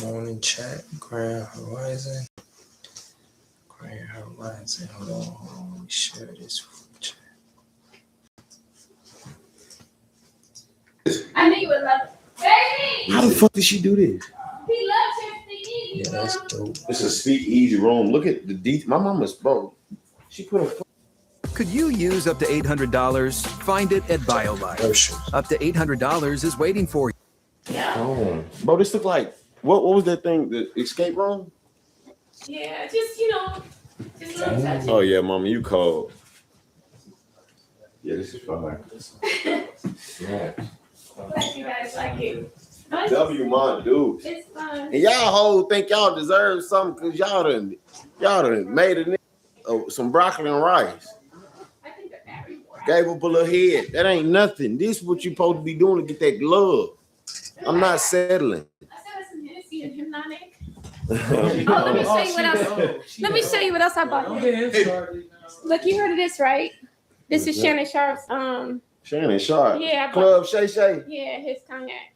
Morning chat. Grand Horizon. Grand Horizon. Hold on. Let me share this chat. I knew you would love it. Baby! How the fuck did she do this? He loves your speakeasy. Yeah, that's dope. It's a speakeasy room. Look at the detail. My mama's bro. She put a. Could you use up to $800? Find it at BioLife. Groceries. Up to $800 is waiting for you. Yeah. Oh, bro, this look like what was that thing? The escape room? Yeah, just, just little touches. Oh yeah, mama, you cold. Yeah, this is fine. Yeah. Glad you guys like it. No, W my dude. it's fun. And y'all whole think y'all deserve something because y'all done made it some broccoli and rice. I think they're married. Gave up a little head. That ain't nothing. This is what you supposed to be doing to get that glove. I'm not settling. I said that's some Hennessy and Hypnotic. Oh, Oh, let me show you what else. Let me show you what else I bought. Look, you heard of this, right? This is Shannon Sharp's. Shannon Sharp. Yeah, Club Shay Shay. Yeah, his cognac.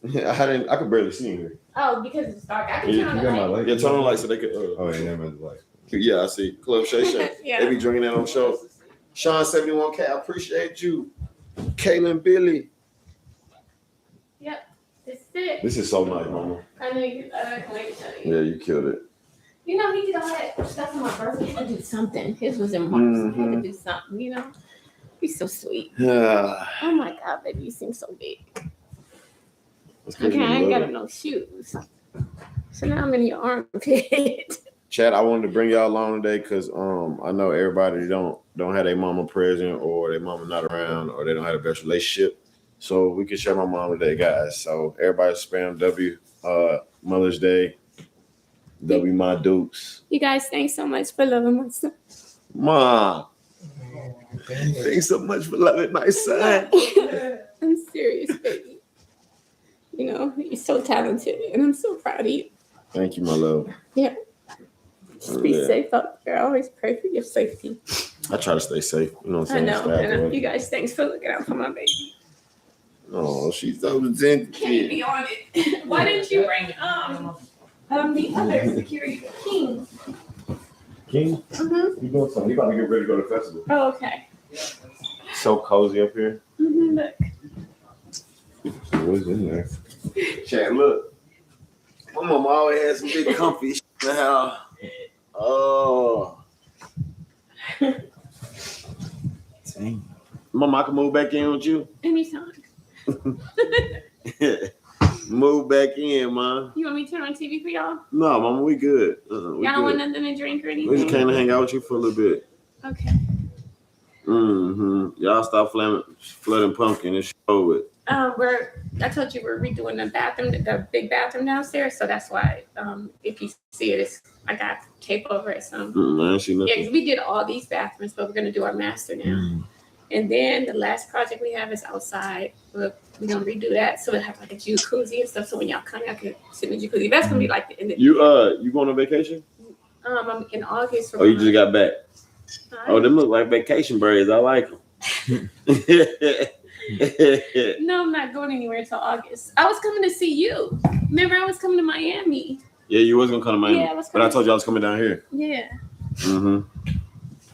I could barely see him. Oh, because it's dark. I can Yeah, turn you on the light. Yeah, turn on the light so they could. Oh yeah, that was like. Yeah, I see. Club Shay Shay. Yeah. They be drinking that on the show. Sean 71K, I appreciate you. Kaylin Billy. Yep, this is it. This is so nice, mama. I know you. I can't wait to tell you. Yeah, you killed it. He did all that stuff on my birthday. He had to do something. His was in March. So he had to do something, He's so sweet. Yeah. Oh my God, baby, you seem so big. Okay, I ain't got no shoes. So now I'm in your armpit. Chad, I wanted to bring y'all along today because I know everybody don't have their mama present or their mama not around or they don't have the best relationship. So we can share my mom today, guys. So everybody spam W Mother's Day. W my Dukes. You guys, thanks so much for loving my son. Mom. Thanks so much for loving my son. I'm serious, baby. You're so talented, and I'm so proud of you. Thank you, my love. Yeah. Just be safe out there. I always pray for your safety. I try to stay safe. You know what I'm I saying? know. And you guys, thanks for looking out for my baby. Oh, she's so attentive. Can't be on it. Why didn't you bring the other security, King? King? Mm-hmm. You doing something? You about to get ready to go to the festival. Oh, okay. So cozy up here. Mm-hmm. Look. What's in there? Chat, look. My mama always had some big comfy shit in the house. Oh. Dang. Mama, I can move back in with you? Anytime. Move back in, man. You want me to turn on TV for y'all? No, mama, we good. Y'all don't want nothing to drink or anything? We just came to hang out with you for a little bit. Okay. Y'all stop flooding pumpkin and show it. I told you we're redoing the bathroom, the big bathroom downstairs, so that's why if you see it, I got tape over it. So I ain't see nothing. yeah, because we did all these bathrooms, but we're gonna do our master now. And then the last project we have is outside. We're gonna redo that, so we'll have like a jacuzzi and stuff. So when y'all come, y'all can sit in the jacuzzi. That's gonna be like the end of you going on vacation? I'm in August. Oh, you just got back. Oh, them look like vacation braids. I like them. No, I'm not going anywhere until August. I was coming to see you. Remember, I was coming to Miami. Yeah, you was gonna come to Miami. Yeah, I was but I told you I was coming down here. Yeah.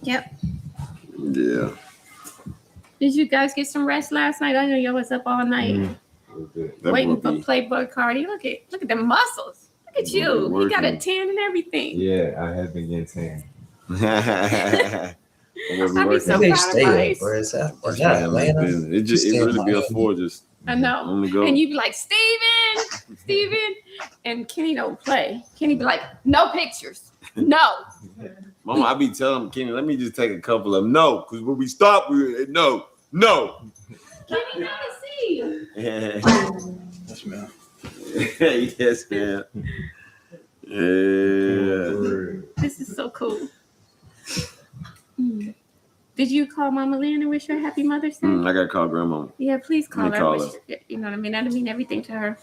Yep. Yeah. Did you guys get some rest last night? I know y'all was up all night waiting for Playboy Cardi. Look at the muscles. Look at you. You got a tan and everything. Yeah, I have been getting tan. I'd be so They proud of stay my up, bro. It's not Atlanta. It really be a four just. I know. And you be like, Steven, and Kenny don't play. Kenny be like, no pictures. No. Mama, I be telling Kenny, let me just take a couple of them. No, because when we stop, no. Kenny gotta see you. Yes, man. Yes, man. Yeah. This is so cool. Did you call Mama Lynn and wish her happy Mother's Day? I gotta call Grandma. Yeah, please call her. Call her. You know what I mean? That'd mean everything to her.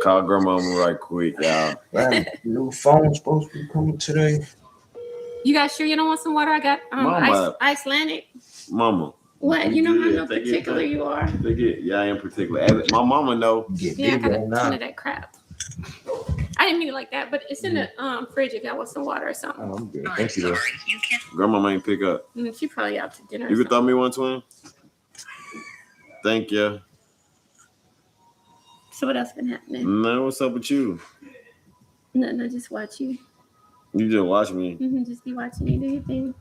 Call Grandma right quick, y'all. New phone supposed to be coming today. You guys sure you don't want some water? I got Mama. Icelandic. Mama, What? You know how good. no particular you are. Yeah, I am particular. My mama know. Get Yeah, I big got a on ton now. of that crap. I didn't mean it like that, but it's in the fridge if y'all want some water or something. Oh, I'm good. Thank you, though. Grandma ain't pick up. She probably out to dinner. You could throw me one, twin? Thank you. So what else been happening? No, what's up with you? No, just watch you. You just watch me. Just be watching you do your thing.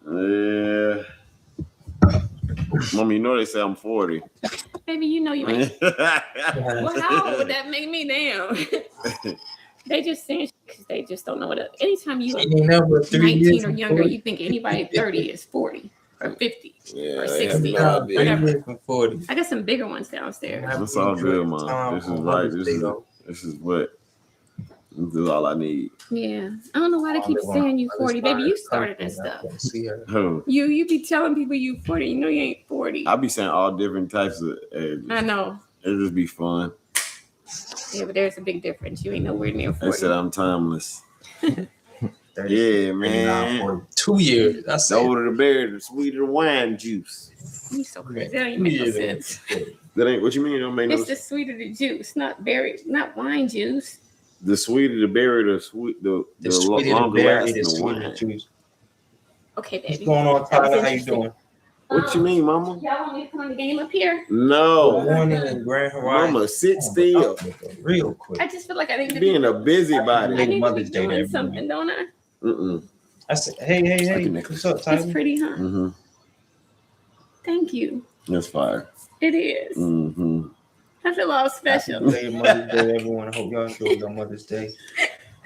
Yeah. Mama, you know they say I'm 40. Baby, you know you ain't. Well, how would that make me damn? They just saying because they just don't know what. Anytime you are 19 or younger, you think anybody 30 is 40 or 50 or 60. Whatever. 40. I got some bigger ones downstairs. That's all good, Mom. This is right. This is all I need. Yeah. I don't know why they keep saying you 40. Baby, you started that stuff. Who? You be telling people you 40. You know you ain't 40. I be saying all different types of ages. I know. It just be fun. Yeah, but there's a big difference. You ain't nowhere near 40. They said I'm timeless. Yeah, man. 2 years. The older the berry, the sweeter the wine juice. You so crazy. That ain't make no sense. That ain't what you mean. It don't make no sense. It's the sweeter the juice, not wine juice. The sweeter the berry, the longer lasting the wine. Juice. Okay, baby. What's going on, Tyla? How you doing? What you mean, Mama? Y'all want me to come on the game up here? No. Good morning in Grand Horizon. Mama, sit still. Real quick. I just feel like I need to being a busybody. I need Mother's Day doing something, don't I? I said, hey. What's up, Tyla? It's pretty, huh? Mm-hmm. Thank you. That's fire. It is. Mm-hmm. I feel all special. Happy Mother's Day, everyone. I hope y'all enjoy your Mother's Day.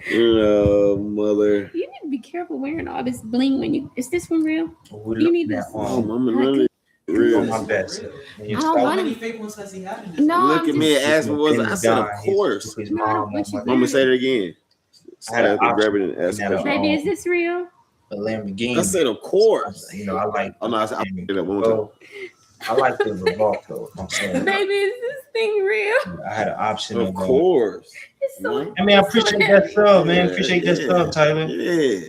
Mother. You need to be careful wearing all this bling when you. Is this one real? You need this. Mama, really. Real. My best. I don't want How many fake ones has he had? No, look at me and ask me what I said. Of course. Mama, say it again. I had to grab it and ask. Baby, is this real? A Lamborghini. I said, of course. You know, I like. Oh no, I did that one time. I like the revolt though. I'm saying. Baby, is this thing real? I had an option. Of course. It's so, I mean, I appreciate that stuff, man. Appreciate that stuff, Tyla. Yeah.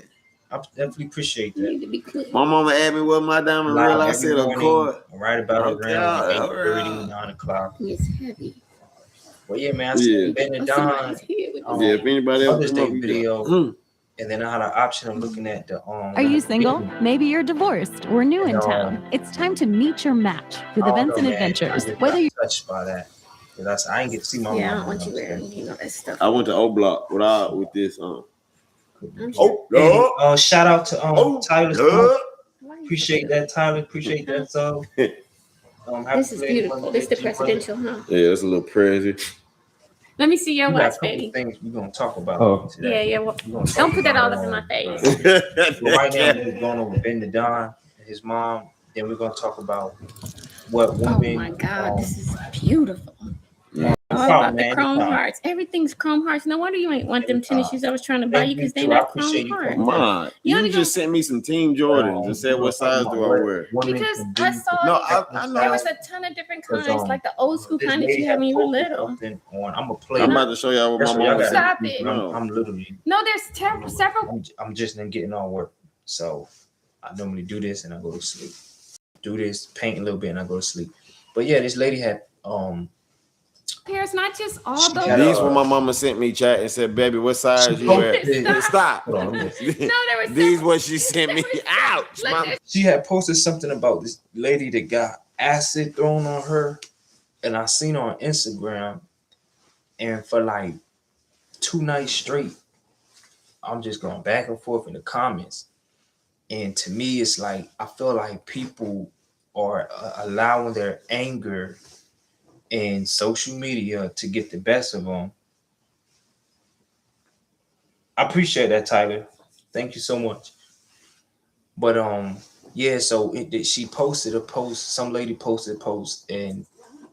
I definitely appreciate that. You need to be quick. My mama asked me what my diamond real. I said, of course. Right about around 8:30, 9 o'clock. It's heavy. Well, yeah, man. I said, Ben and Don. If anybody else Mother's Day video. And then I had an option of looking at the Are you single? Maybe you're divorced or new in town. It's time to meet your match with events and adventures. Whether you're touched by that. Because I ain't get to see my mom. Yeah, I don't want you wearing that stuff. I went to O Block with this shout out to Tyler. Appreciate that, Tyler. Appreciate that. So this is beautiful. This is the presidential, huh? Yeah, it's a little crazy. Let me see your watch, baby. Things we're gonna talk about. Today. Yeah. Well, don't put that all up in my face. So right now we're going over Ben the Don and his mom. Then we're gonna talk about what women. Oh my God, this is beautiful. All about the chrome hearts. Everything's chrome hearts. No wonder you ain't want them tennis shoes I was trying to buy you because they not chrome hearts. Mom, you just sent me some Team Jordans and said, what size do I wear? Because I saw I know there was a ton of different kinds, like the old school kind that you had when you were little. I'm about to show y'all what my mom said. Stop it. I'm literally. No, there's several. I'm just getting all work. So I normally do this and I go to sleep. Do this, paint a little bit, and I go to sleep. But yeah, this lady had pairs, not just all those. These when my mama sent me chat and said, "Baby, what size you wear?" Stop. No, there was. These what she sent me. Ouch. She had posted something about this lady that got acid thrown on her, and I seen her on Instagram, and for like 2 nights straight, I'm just going back and forth in the comments, and to me, it's like I feel like people are allowing their anger in social media to get the best of them. I appreciate that, Tyler. Thank you so much. But yeah, so she posted a post. Some lady posted a post, and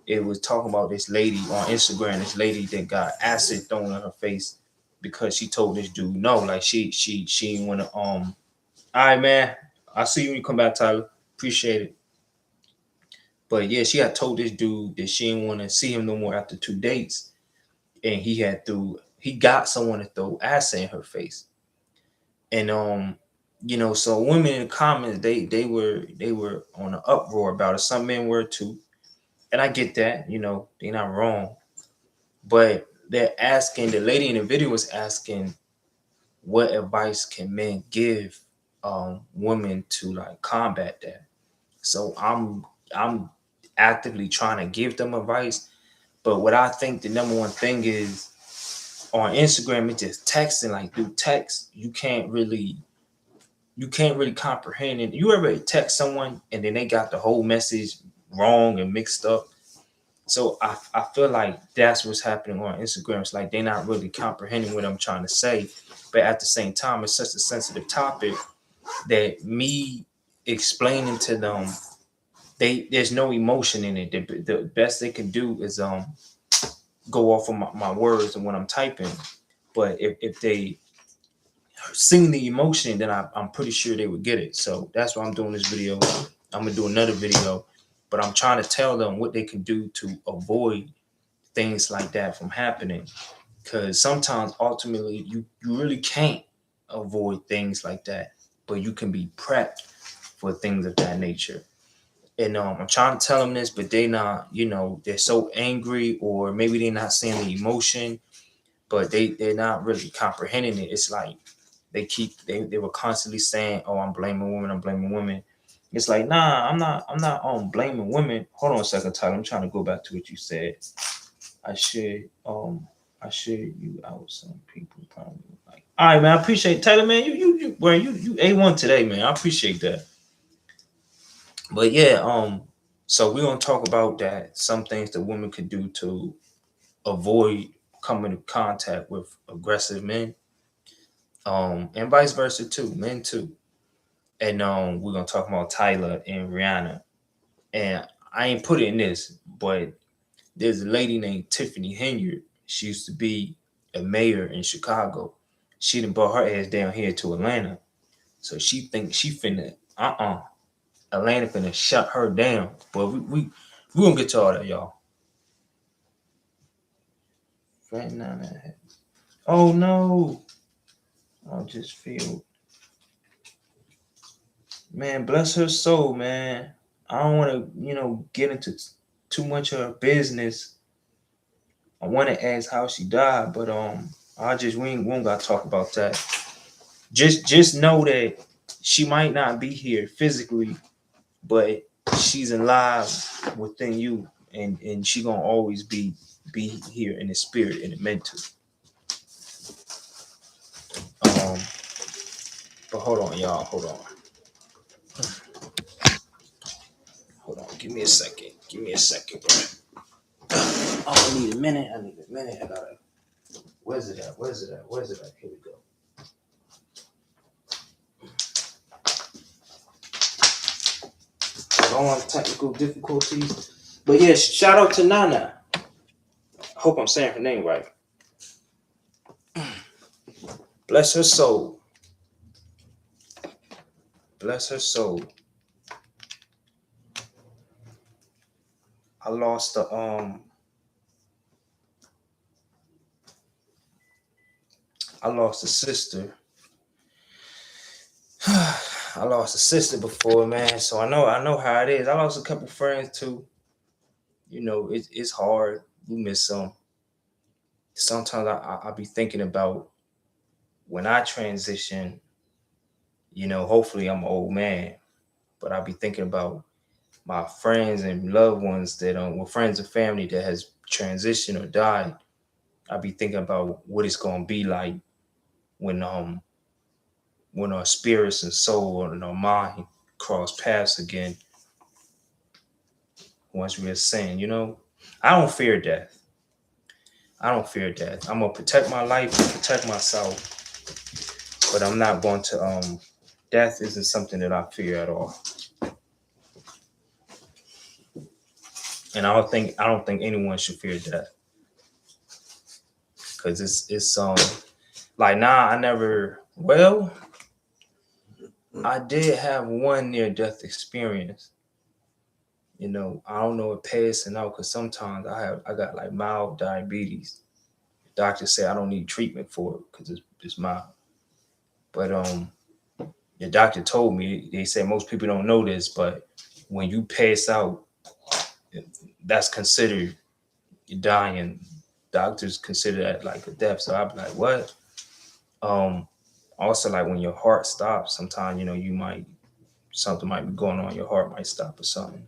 it was talking about this lady on Instagram. This lady that got acid thrown in her face because she told this dude no, like she didn't want to. All right, man. I'll see you when you come back, Tyler. Appreciate it. But yeah, she had told this dude that she didn't want to see him no more after 2 dates. And he got someone to throw acid in her face. And you know, so women in the comments, they were on an uproar about it. Some men were too, and I get that. You know, they're not wrong, but they're asking. The lady in the video was asking, what advice can men give women to like combat that? So I'm actively trying to give them advice, but what I think the number one thing is on Instagram, it's just texting. Like through text, you can't really comprehend it. You ever text someone and then they got the whole message wrong and mixed up? So I feel like that's what's happening on Instagram. It's like they're not really comprehending what I'm trying to say. But at the same time, it's such a sensitive topic that me explaining to them, there's no emotion in it. The best they can do is go off of my words and what I'm typing. But if they sing the emotion, then I'm pretty sure they would get it. So that's why I'm doing this video. I'm gonna do another video, but I'm trying to tell them what they can do to avoid things like that from happening. Because sometimes ultimately you really can't avoid things like that, but you can be prepped for things of that nature. And I'm trying to tell them this, but they not, they're so angry, or maybe they're not seeing the emotion, but they're not really comprehending it. It's like they were constantly saying, "Oh, I'm blaming women. I'm blaming women." It's like, nah, I'm not blaming women. Hold on a second, Tyler. I'm trying to go back to what you said. I should you out some people probably like. All right, man. I appreciate Tyler, man. You A1 today, man. I appreciate that. But yeah, so we're gonna talk about that. Some things that women could do to avoid coming in contact with aggressive men. And vice versa too, men too. And we're gonna talk about Tyla and Rihanna. And I ain't put it in this, but there's a lady named Tiffany Henyard. She used to be a mayor in Chicago. She done brought her ass down here to Atlanta. So she thinks she finna Atlanta finna shut her down. But we gonna get to all that, y'all. Oh no. I just feel, man, bless her soul, man. I don't want to, get into too much of her business. I want to ask how she died, but we ain't gotta talk about that. Just know that she might not be here physically, but she's alive within you, and she gonna always be here in the spirit and the mental. But hold on, y'all. Hold on. Give me a second. Bro. Oh, I need a minute. I gotta. Where's it at? Here we go. Hold on, technical difficulties. But yeah, shout out to Nana. I hope I'm saying her name right. Bless her soul. Bless her soul. I lost a sister. I lost a sister before, man. So I know how it is. I lost a couple friends too. It's hard. You miss some. Sometimes I be thinking about when I transition. Hopefully I'm an old man, but I be thinking about my friends and loved ones that were friends and family that has transitioned or died. I be thinking about what it's gonna be like when our spirits and soul and our mind cross paths again once we ascend. I don't fear death. I'm gonna protect my life, protect myself, but I'm not going to death isn't something that I fear at all. And I don't think anyone should fear death. Cause it's like I did have one near death experience. I don't know if passing out, because sometimes I got like mild diabetes. Doctors say I don't need treatment for it because it's mild. But the doctor told me, they said most people don't know this, but when you pass out, that's considered dying. Doctors consider that like a death. So I'd be like, what? Also, like when your heart stops, sometimes you might something might be going on. Your heart might stop or something.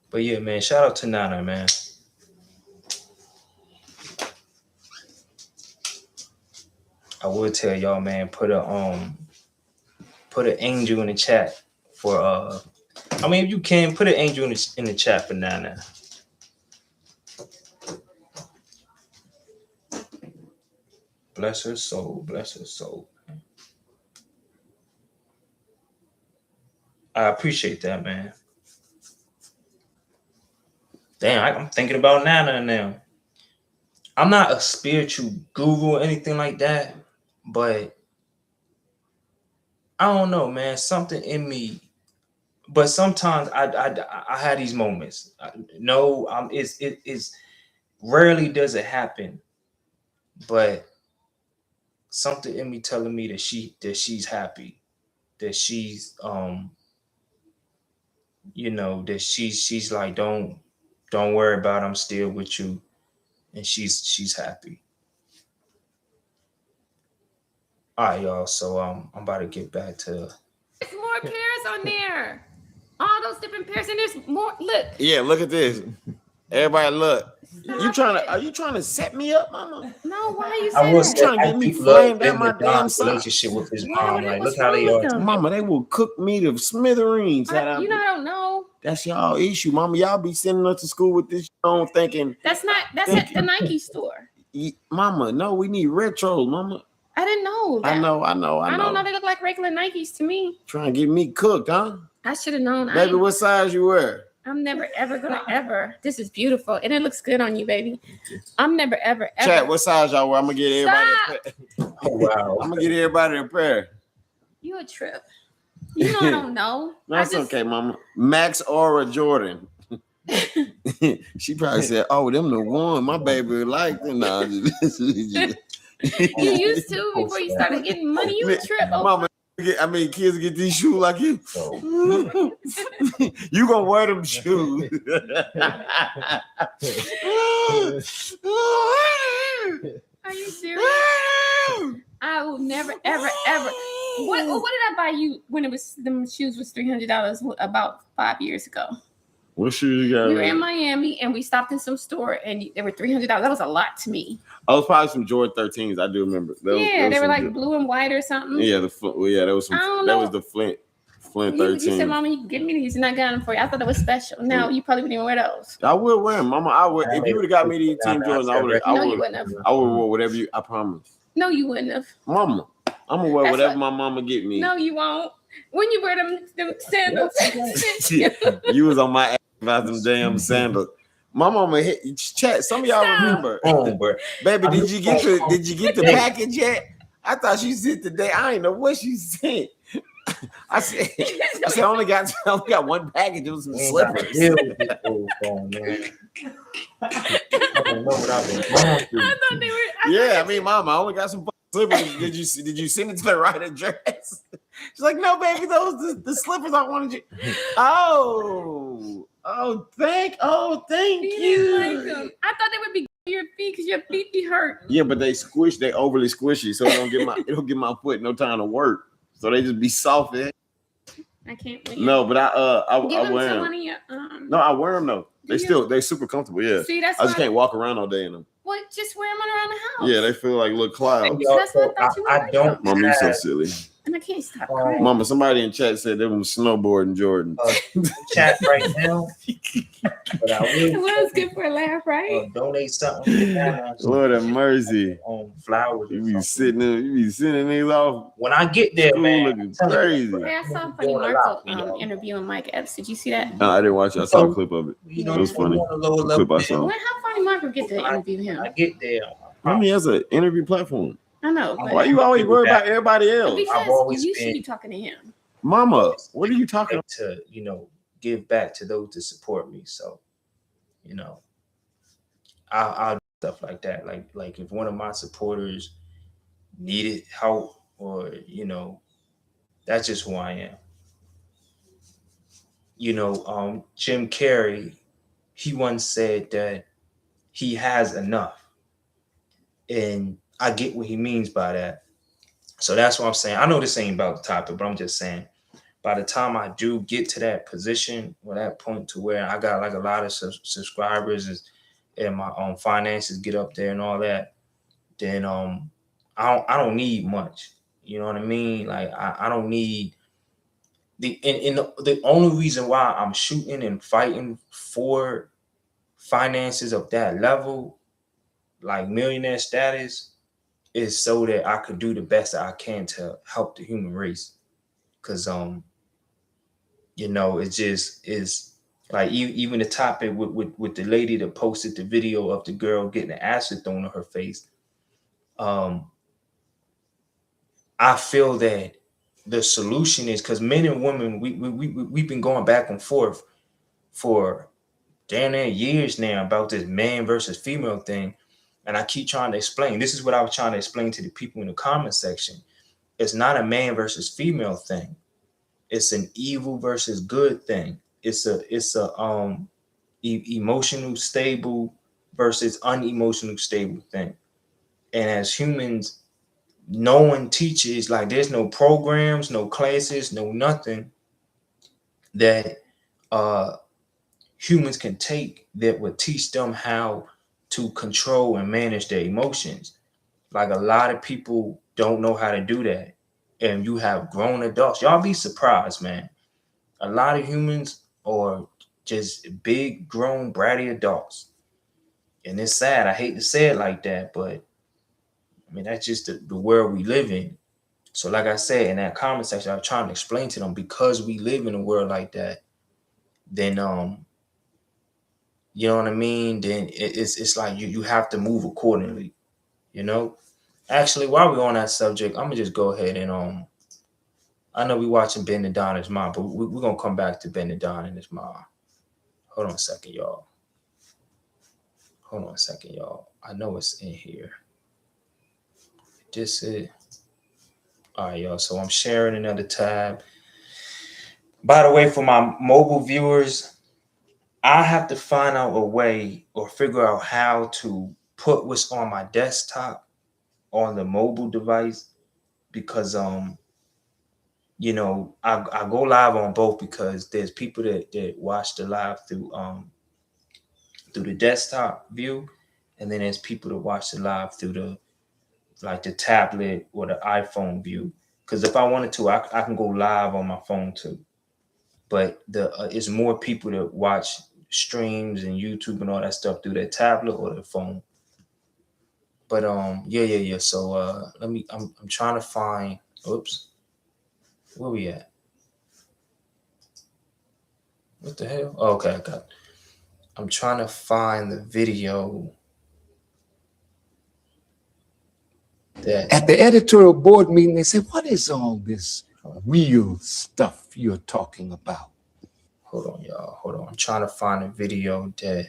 But yeah, man, shout out to Nana, man. I would tell y'all, man, put an angel in the chat for I mean, if you can put an angel in the chat for Nana. Bless her soul, bless her soul. I appreciate that, man. Damn, I'm thinking about Nana now. I'm not a spiritual guru or anything like that, but I don't know, man. Something in me. But sometimes I had these moments. No, it's rarely does it happen, but something in me telling me that she's happy, that she's that she's like don't worry about it, I'm still with you, and she's happy. All right, y'all. So I'm about to get back to. There's more pears on there. All those different pears, and there's more. Look. Yeah, look at this. Everybody, look. Are you trying to set me up, mama? No, why are you I saying was that? trying to get me framed at my damn side. Relationship with his Yeah, mom. what Like, was look how they wrong with are. them? Mama, they will cook me to smithereens. I don't know. That's y'all issue, mama. Y'all be sending us to school with this on thinking. That's at the Nike store. Mama, no, we need retros, mama. I didn't know that. I know. I don't know. They look like regular Nikes to me. Trying to get me cooked, huh? I should have known. Baby, what size you wear? I'm never ever gonna ever. This is beautiful, and it looks good on you, baby. I'm never ever ever. Chat, what size y'all wear? I'm gonna get everybody. Oh, wow. I'm gonna get everybody a pair. You a trip. You know I don't know. That's okay, mama. Max Aura Jordan. She probably said, "Oh, them the one my baby liked." Nah, you used to before you started getting money. You a trip, mama. Kids get these shoes like you. You gonna wear them shoes? Are you serious? I will never, ever, ever. What did I buy you when them shoes was $300 about 5 years ago? What shoes you got? We were in Miami and we stopped in some store and they were $300. That was a lot to me. I was probably some Jordan 13s. I do remember. They were like blue and white or something. Yeah, that was some. That was the Flint 13. You said, "Mama, you can give me these," and I got them for you. I thought that was special. Now you probably wouldn't even wear those. I would wear them, Mama. I would. If you would have got me these Team Jordans, I would. No, you wouldn't have. I would wear whatever you. I promise. No, you wouldn't have. Mama, I'm gonna wear whatever my mama get me. No, you won't. When you wear them sandals. You was on my ass about them damn sandals. My mama hit chat. Some of y'all remember. Baby, did you get the package yet? I thought she sent today. I ain't know what she sent. I said I only got one package. It was some slippers. I don't know what I've been going through. I thought they were. Yeah, I mean, Mama, I only got some slippers. Did you send it to the right address? She's like, no, baby, those the slippers I wanted you. Thank you. Like I thought they would be your feet because your feet be hurt. Yeah, but they overly squishy, so it don't give my foot no time to work. So they just be soft. I can't wait. No, but I wear them. No, I wear them though. They super comfortable. Yeah. See, that's I just can't walk around all day in them. Well, just wear them around the house. Yeah, they feel like little clouds. That's what I thought you were. don't. Mom, you so silly. And I can't stop crying. Mama, somebody in chat said they was snowboarding Jordan. Chat right now. But I it was good for a laugh, right? Donate something. Lord have mercy. On flowers. You be sending these off. When I get there, man, looking crazy. Hey, I saw Funny Marco interviewing Mike Epps. Did you see that? No, I didn't watch it. I saw a clip of it. It was funny. Clip I saw. How Funny Marco get to interview him? I get there. I mean, as an interview platform. I know. Why you always worry about everybody else? Because you should be talking to him. Mama, what are you talking about? To, give back to those that support me. So, I'll do stuff like that. Like if one of my supporters, needed help, or that's just who I am. Jim Carrey, he once said that he has enough, and I get what he means by that. So that's what I'm saying. I know this ain't about the topic, but I'm just saying, by the time I do get to that position or that point to where I got like a lot of subscribers and my finances get up there and all that, then I don't need much. You know what I mean? Like I don't need the only reason why I'm shooting and fighting for finances of that level, like millionaire status, is so that I could do the best that I can to help the human race. Cause it just is like even the topic with the lady that posted the video of the girl getting the acid thrown on her face. Um, I feel that the solution is because men and women we've been going back and forth for damn near years now about this man versus female thing. And I keep trying to explain. This is what I was trying to explain to the people in the comment section. It's not a man versus female thing. It's an evil versus good thing. It's a emotional stable versus unemotional stable thing. And as humans, no one teaches, like there's no programs, no classes, no nothing that uh humans can take that would teach them how to control and manage their emotions. Like a lot of people don't know how to do that. And you have grown adults. Y'all be surprised, man. A lot of humans are just big, grown, bratty adults. And it's sad. I hate to say it like that, but I mean, that's just the world we live in. So, like I said, in that comment section, I was trying to explain to them because we live in a world like that, then you know what I mean? Then it's like you have to move accordingly, you know? Actually, while we're on that subject, I'm gonna just go ahead and I know we're watching Ben and Donna's mom, but we're gonna come back to Ben and Donna and his mom. Hold on a second, y'all. Hold on a second, y'all. I know it's in here. This is all right, y'all. So I'm sharing another tab. By the way, for my mobile viewers, I have to find out a way or figure out how to put what's on my desktop on the mobile device because I go live on both because there's people that watch the live through the desktop view, and then there's people that watch the live through the tablet or the iPhone view. Because if I wanted to, I can go live on my phone too. But it's more people that watch streams and YouTube and all that stuff through their tablet or their phone. But yeah. So I'm trying to find. Oops, where we at? What the hell? Oh, okay, I got it. I'm trying to find the video that At the editorial board meeting, they said, "What is all this real stuff you're talking about?" hold on, y'all. Hold on. I'm trying to find a video that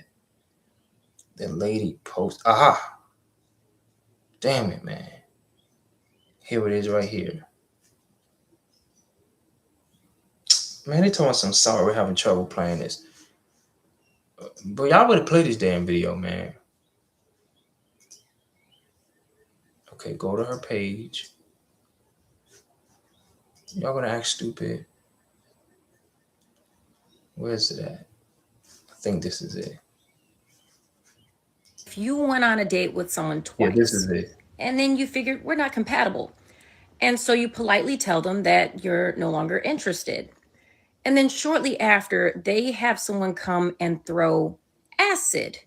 the lady posted. Aha! Damn it, man. Here it is right here. Man, they told us I'm sorry we're having trouble playing this. But y'all better play this damn video, man. Okay, go to her page. Y'all gonna act stupid. Where's it at? I think this is it. If you went on a date with someone twice, Yeah, this is it. and then you figured we're not compatible, and so you politely tell them that you're no longer interested. And then shortly after, they have someone come and throw acid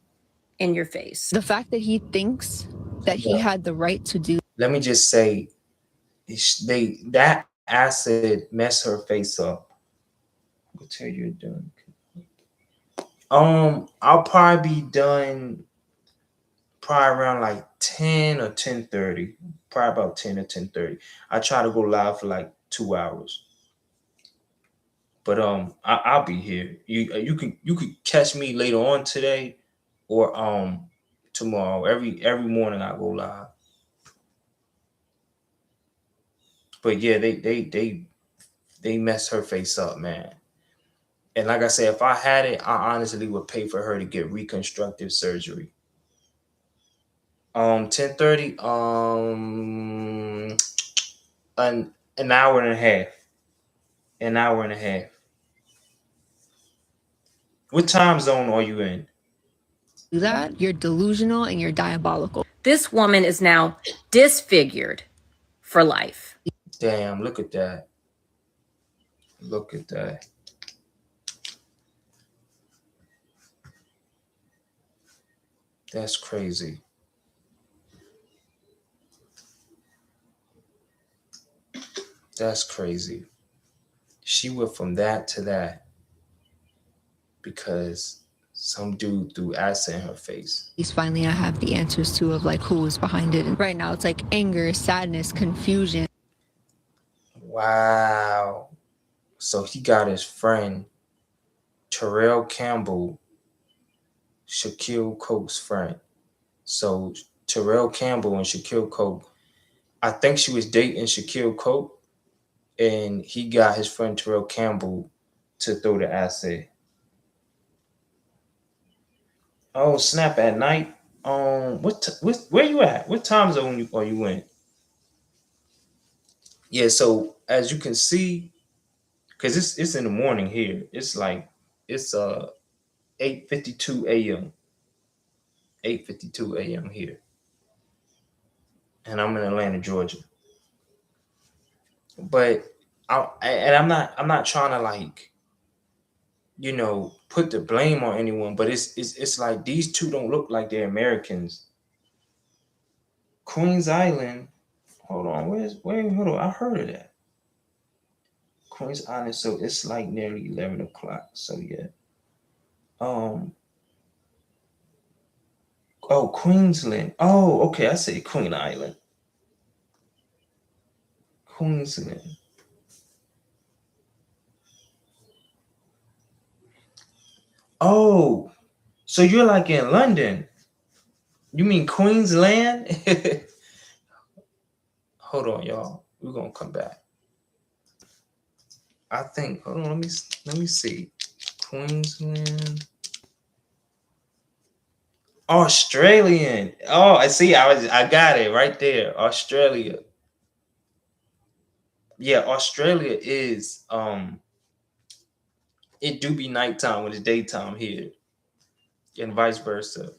in your face. The fact that he thinks that he had the right to do. Let me just say, that acid messed her face up. I'll tell you done. I'll probably be done probably around like 10 or 10:30. Probably about 10 or 10:30. I try to go live for like 2 hours. But I'll be here. You can catch me later on today or tomorrow. Every morning I go live. But yeah, they messed her face up, man. And like I said, if I had it, I honestly would pay for her to get reconstructive surgery. 10:30, an hour and a half. An hour and a half. What time zone are you in? Do that, you're delusional and you're diabolical. This woman is now disfigured for life. Damn, look at that. Look at that. That's crazy. That's crazy. She went from that to that because some dude threw acid in her face. At least finally I have the answers to of like who was behind it. And right now it's like anger, sadness, confusion. Wow. So he got his friend Terrell Campbell, Shaquille Coke's friend. So Terrell Campbell and Shaquille Coke, I think she was dating Shaquille Coke, and he got his friend Terrell Campbell to throw the acid. Oh snap! At night. Where you at? What time zone are you in? Yeah. So as you can see, because it's in the morning here. It's 8:52 a.m. 8:52 a.m. here, and I'm in Atlanta, Georgia. But I'm not trying to like, put the blame on anyone. But it's like these two don't look like they're Americans. Queens Island. Hold on, hold on? I heard of that. Queens Island. So it's like nearly 11 o'clock. So yeah. Oh, Queensland. Oh, okay. I say Queen Island. Queensland. Oh, so you're like in London. You mean Queensland? Hold on, y'all. We're gonna come back. I think. Hold on. Let me see. Queensland. Australian. Oh, I see. I got it right there. Australia. Yeah, Australia is it do be nighttime when it's daytime here, and vice versa.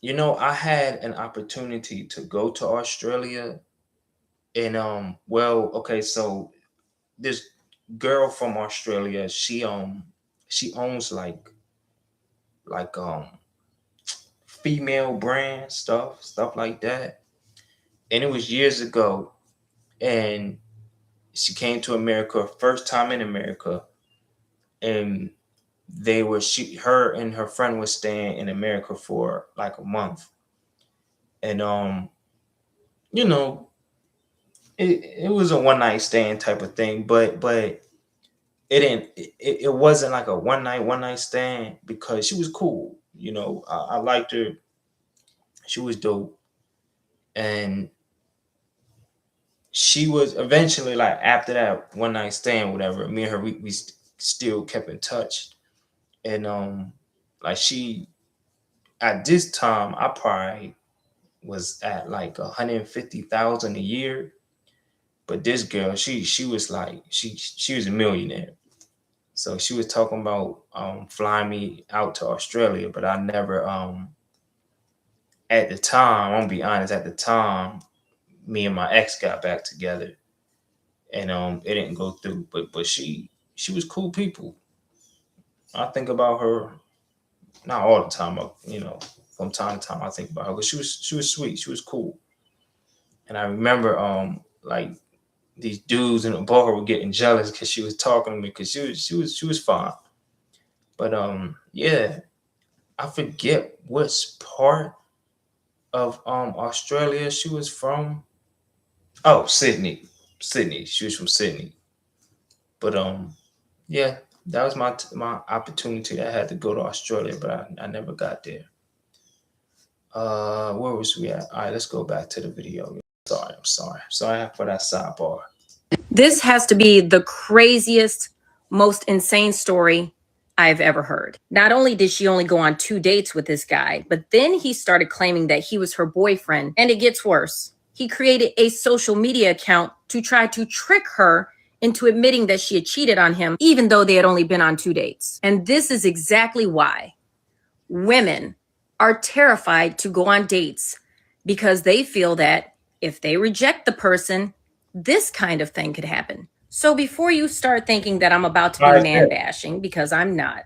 I had an opportunity to go to Australia, and okay, so this girl from Australia, she owns like female brand stuff like that. And it was years ago, and she came to America, first time in America, and her and her friend was staying in America for like a month. And you know, it was a one night stand type of thing, but it wasn't like a one night stand because she was cool. I liked her. She was dope. And she was eventually, like, after that one night stand, whatever, me and her, we still kept in touch. And like, she, at this time, I probably was at like 150,000 a year. But this girl, she was like, she was a millionaire. So she was talking about flying me out to Australia, but I never at the time, I'm gonna be honest, at the time, me and my ex got back together, and it didn't go through. But she was cool people. I think about her, not all the time, from time to time I think about her, but she was sweet, she was cool. And I remember like, these dudes in the bar were getting jealous because she was talking to me, because she was fine. But yeah, I forget which part of Australia she was from. Oh, Sydney. She was from Sydney. But yeah, that was my opportunity. I had to go to Australia, but I never got there. Where was we at? All right, let's go back to the video. Sorry for that sidebar. This has to be the craziest, most insane story I've ever heard. Not only did she only go on 2 dates with this guy, but then he started claiming that he was her boyfriend. And it gets worse. He created a social media account to try to trick her into admitting that she had cheated on him, even though they had only been on 2 dates. And this is exactly why women are terrified to go on dates, because they feel that if they reject the person, this kind of thing could happen. So before you start thinking that I'm about to be man bashing, because I'm not,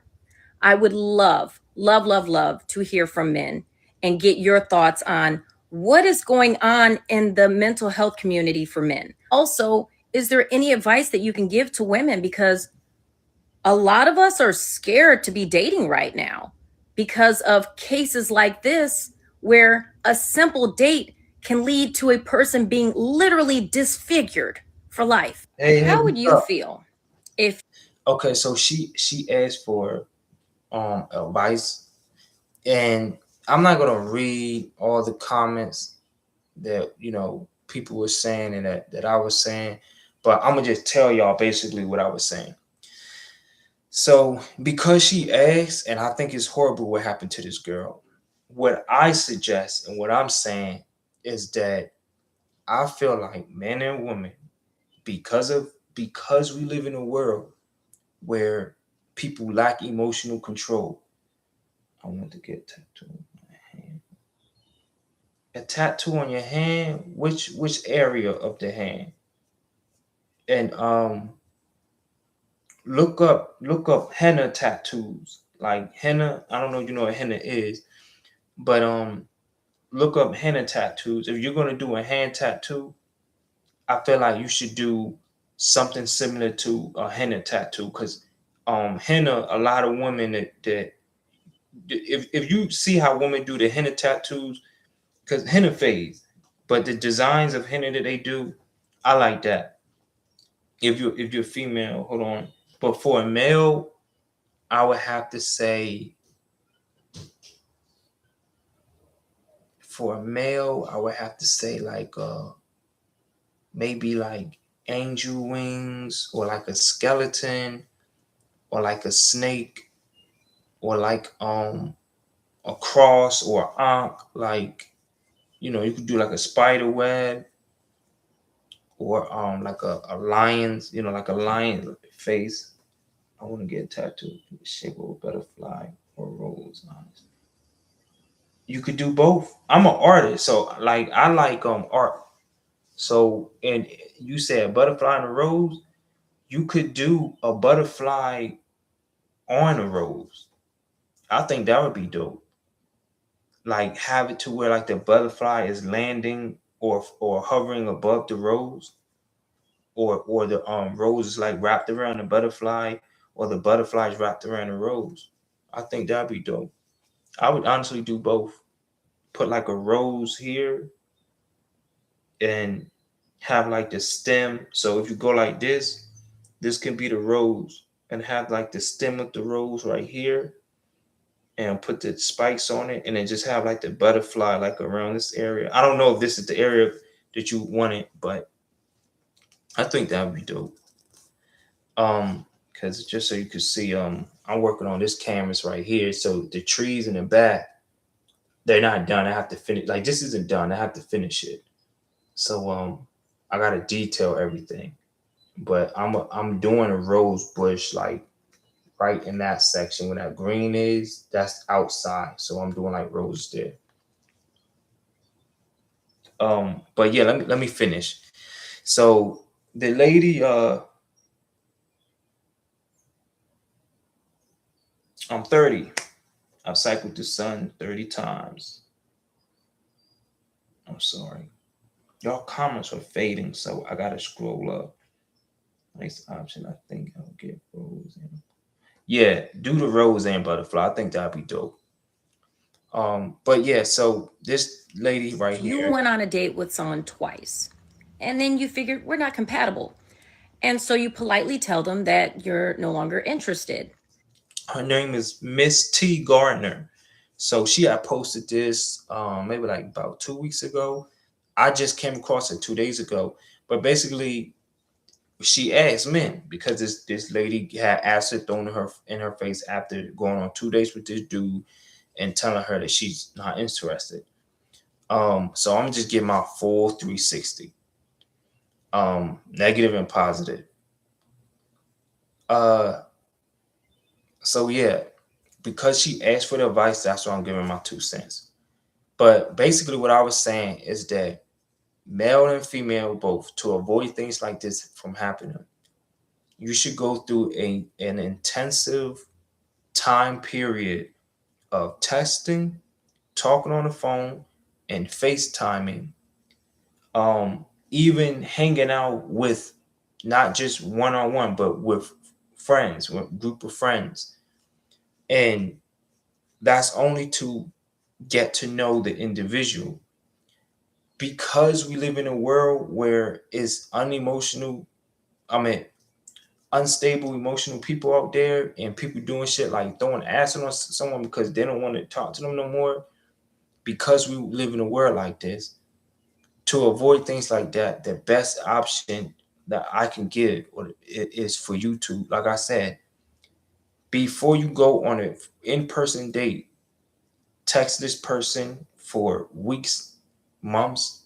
I would love to hear from men and get your thoughts on what is going on in the mental health community for men. Also, is there any advice that you can give to women? Because a lot of us are scared to be dating right now because of cases like this, where a simple date can lead to a person being literally disfigured for life. Hey, How would you feel if okay, so she asked for advice, and I'm not gonna read all the comments that people were saying and that I was saying, but I'm gonna just tell y'all basically what I was saying. So because she asked, and I think it's horrible what happened to this girl, what I suggest and what I'm saying is that I feel like men and women, because we live in a world where people lack emotional control. I want to get a tattoo on my hand. A tattoo on your hand? Which area of the hand? And look up henna tattoos. Like henna, I don't know if you know what henna is, but look up henna tattoos. If you're gonna do a hand tattoo, I feel like you should do something similar to a henna tattoo, because henna, a lot of women that if you see how women do the henna tattoos, because henna fades, but the designs of henna that they do, I like that. If you're female, hold on. But for a male, I would have to say like maybe like angel wings, or like a skeleton, or like a snake, or like a cross or an ankh, like you could do like a spider web, or like a lion's, like a lion face. I want to get tattooed in the shape of a butterfly or rose, honestly. You could do both. I'm an artist, so like I like art. So, and you said butterfly and a rose, you could do a butterfly on a rose. I think that would be dope. Like have it to where like the butterfly is landing or hovering above the rose, or the rose is like wrapped around the butterfly, or the butterfly is wrapped around the rose. I think that'd be dope. I would honestly do both. Put like a rose here and have like the stem. So if you go like this can be the rose, and have like the stem of the rose right here, and put the spikes on it, and then just have like the butterfly like around this area. I don't know if this is the area that you wanted, but I think that would be dope. Because just so you can see, I'm working on this canvas right here. So the trees in the back, they're not done. I have to finish. Like this isn't done. I have to finish it. So I gotta detail everything. But I'm doing a rose bush like right in that section where that green is. That's outside. So I'm doing like roses there. But yeah, let me finish. So the lady, I'm 30. I've cycled the sun 30 times. I'm sorry. Y'all comments are fading, so I gotta scroll up. Next option, I think I'll get rose and yeah, do the rose and butterfly. I think that'd be dope. But yeah, so this lady right you here, went on a date with someone twice and then you figured we're not compatible? And so you politely tell them that you're no longer interested. her name is Miss T Gardner. So she had posted this maybe like about 2 weeks ago. I just came across it 2 days ago. But basically, she asked men because this lady had acid thrown in her face after going on 2 days with this dude and telling her that she's not interested. So I'm just giving my full 360, negative and positive. Uh, so yeah, because she asked for the advice, that's why I'm giving my 2 cents. But basically, what I was saying is that male and female both, to avoid things like this from happening, you should go through an intensive time period of testing, talking on the phone, and FaceTiming, even hanging out with not just one on one, but with friends, with a group of friends. And that's only to get to know the individual, because we live in a world where it's unemotional, I mean, unstable emotional people out there, and people doing shit like throwing acid on someone because they don't want to talk to them no more. Because we live in a world like this, to avoid things like that, the best option that I can give is for you to, like I said, before you go on an in-person date, text this person for weeks, months,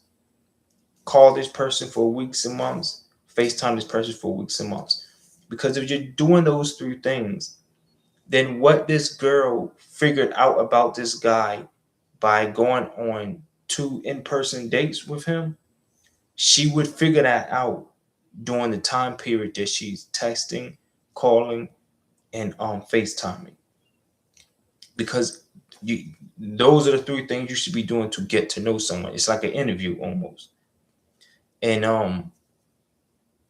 call this person for weeks and months, FaceTime this person for weeks and months. Because if you're doing those 3 things, then what this girl figured out about this guy by going on 2 in-person dates with him, she would figure that out during the time period that she's texting, calling, and FaceTiming. Because you those are the 3 things you should be doing to get to know someone. It's like an interview almost. And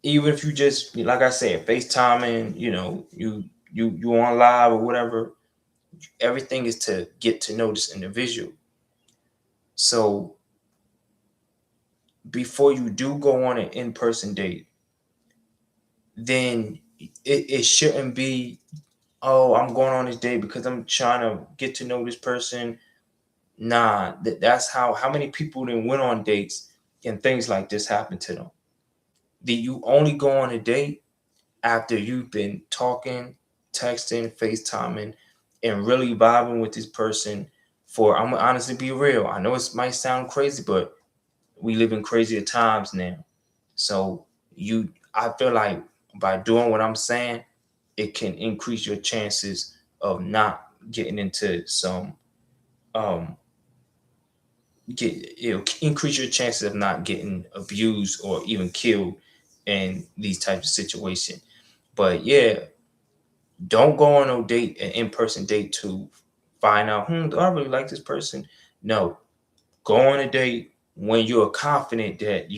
even if you just, like I said, FaceTiming, you on live or whatever, everything is to get to know this individual. So before you do go on an in-person date, then it shouldn't be, oh, I'm going on this date because I'm trying to get to know this person. Nah, that's how many people then went on dates and things like this happen to them. You only go on a date after you've been talking, texting, FaceTiming, and really vibing with this person for, I'm gonna honestly be real. I know it might sound crazy, but we live in crazier times now. So I feel like by doing what I'm saying, it can increase your chances of not getting into some um it'll increase your chances of not getting abused or even killed in these types of situations. But yeah, don't go on no date, an in-person date, to find out, do I really like this person? No, go on a date when you're confident that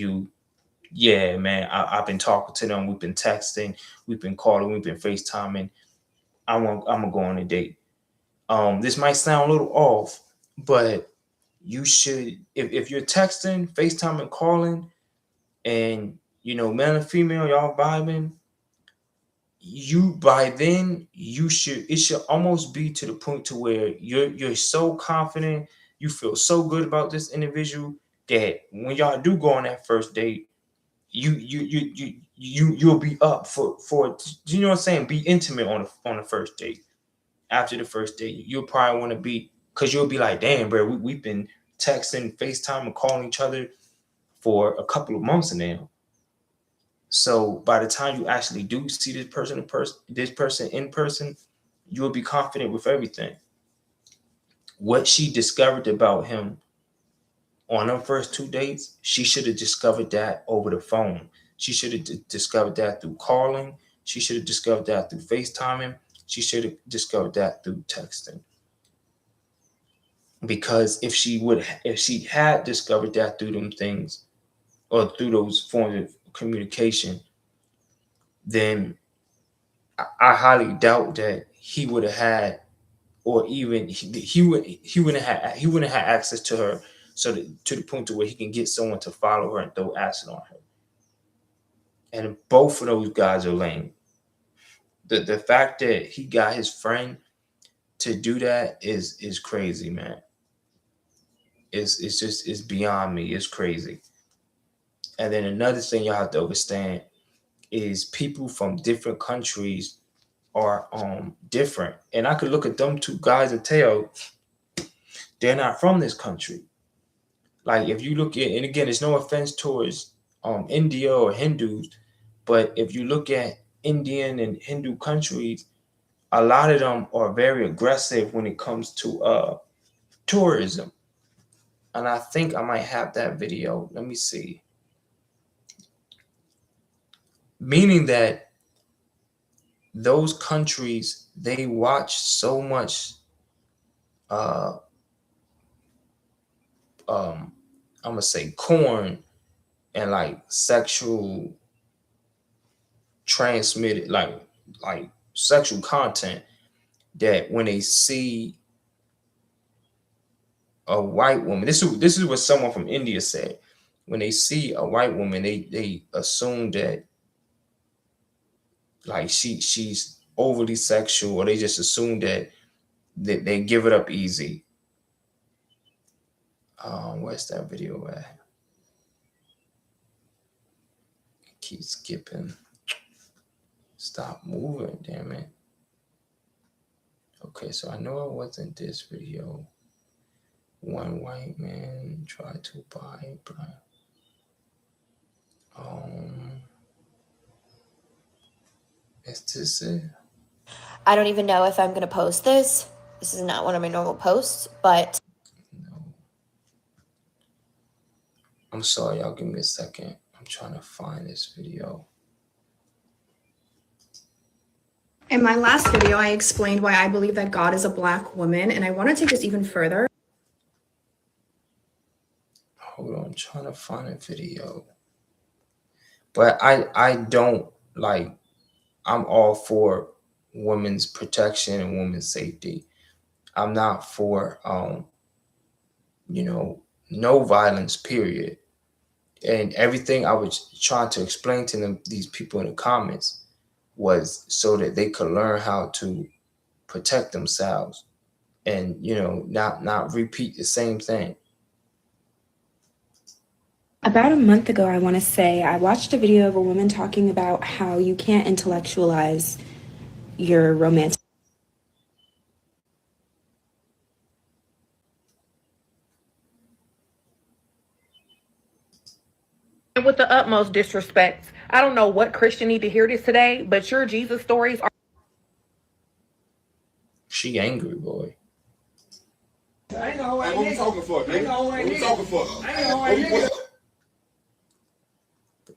yeah, man, I've been talking to them, we've been texting, we've been calling, we've been FaceTiming. I'm gonna go on a date. This might sound a little off, but you should, if you're texting, FaceTiming, calling, and male and female, y'all vibing, by then it should almost be to the point to where you're so confident, you feel so good about this individual, that when y'all do go on that first date, you'll be up for what I'm saying, be intimate on the first date. After the first date, you'll probably want to be, because you'll be like, damn, bro, we've been texting, FaceTime, and calling each other for a couple of months now. So by the time you actually do see this person in person, you will be confident with everything. What she discovered about him on her first 2 dates, she should have discovered that over the phone. She should have discovered that through calling. She should have discovered that through FaceTiming. She should have discovered that through texting. Because if she had discovered that through them things, or through those forms of communication, then I highly doubt that he would have had, or even he wouldn't have access to her, so to the point to where he can get someone to follow her and throw acid on her. And both of those guys are lame. The fact that he got his friend to do that is crazy, man. It's beyond me. It's crazy. And then another thing y'all have to understand is people from different countries are different. And I could look at them two guys and tell they're not from this country. Like if you look at, and again, it's no offense towards India or Hindus, but if you look at Indian and Hindu countries, a lot of them are very aggressive when it comes to tourism. And I think I might have that video. Let me see. Meaning that those countries, they watch so much I'm gonna say corn and like sexual transmitted like sexual content, that when they see a white woman, this is what someone from India said. When they see a white woman, they assume that like she's overly sexual, or they just assume that they give it up easy. Where's that video at? Keep skipping. Stop moving, damn it. Okay, so I know it wasn't this video. One white man tried to buy black. Is this it? I don't even know if I'm going to post this. This is not one of my normal posts, but No. I'm sorry, y'all give me a second. I'm trying to find this video. In my last video, I explained why I believe that God is a black woman, and I want to take this even further. Hold on, I'm trying to find a video. But I don't like, I'm all for women's protection and women's safety. I'm not for no violence, period. And everything I was trying to explain to them, these people in the comments, was so that they could learn how to protect themselves and not repeat the same thing. About a month ago, I want to say, I watched a video of a woman talking about how you can't intellectualize your romantic. And with the utmost disrespect, I don't know what Christian need to hear this today, but your Jesus stories are. She angry, boy. I know what we talking for, nigga. What we talking for? I know what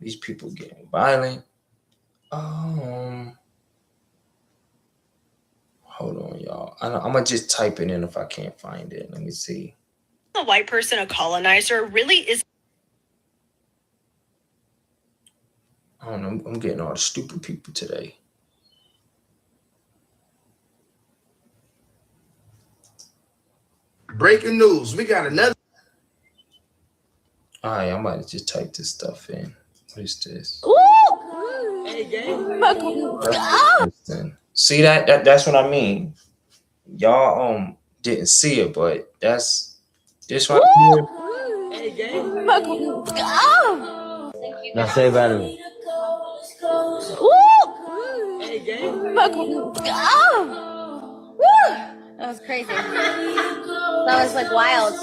These people getting violent. Hold on, y'all. I'm gonna just type it in if I can't find it. Let me see. A white person, a colonizer, really is. I don't know. I'm getting all the stupid people today. Breaking news. We got another. All right, I'm about to just type this stuff in. What is this? ooh, Hey, gang. See that's what I mean. Y'all didn't see it, but that's this right here. Hey, gang. Now say about me. Hey, gang. that was crazy. That was like wild.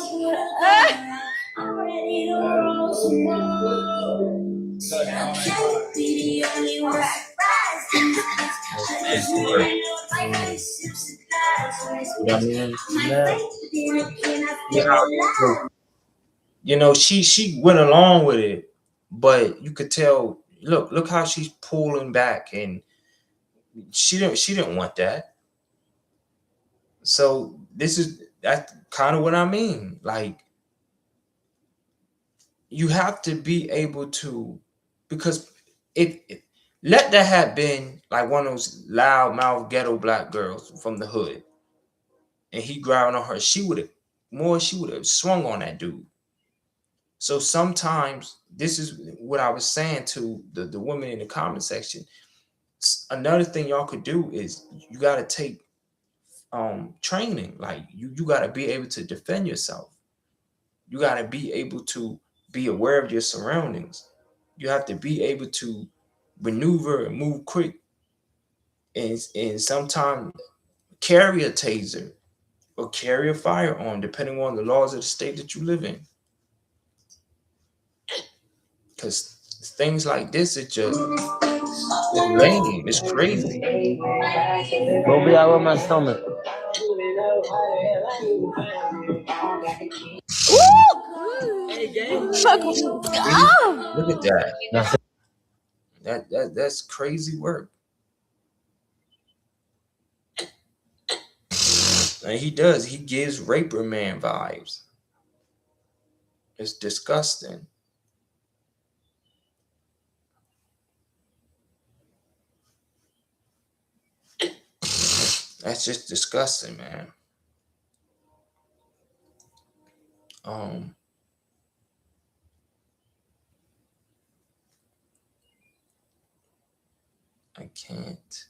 She went along with it, but you could tell. Look how she's pulling back, and she didn't want that. So that's kind of what I mean. Like, you have to be able to, because let that have been like one of those loud mouth ghetto black girls from the hood, and he growled on her, she would have swung on that dude. So sometimes, this is what I was saying to the women in the comment section. Another thing y'all could do is you got to take training. Like you got to be able to defend yourself. You got to be able to be aware of your surroundings. You have to be able to maneuver and move quick, and sometimes carry a taser or carry a firearm, depending on the laws of the state that you live in. Because things like this, it's lame. It's crazy. Go be out with my stomach. Look at that. That's crazy work. And he gives Raper Man vibes. It's disgusting. That's just disgusting, man. I can't.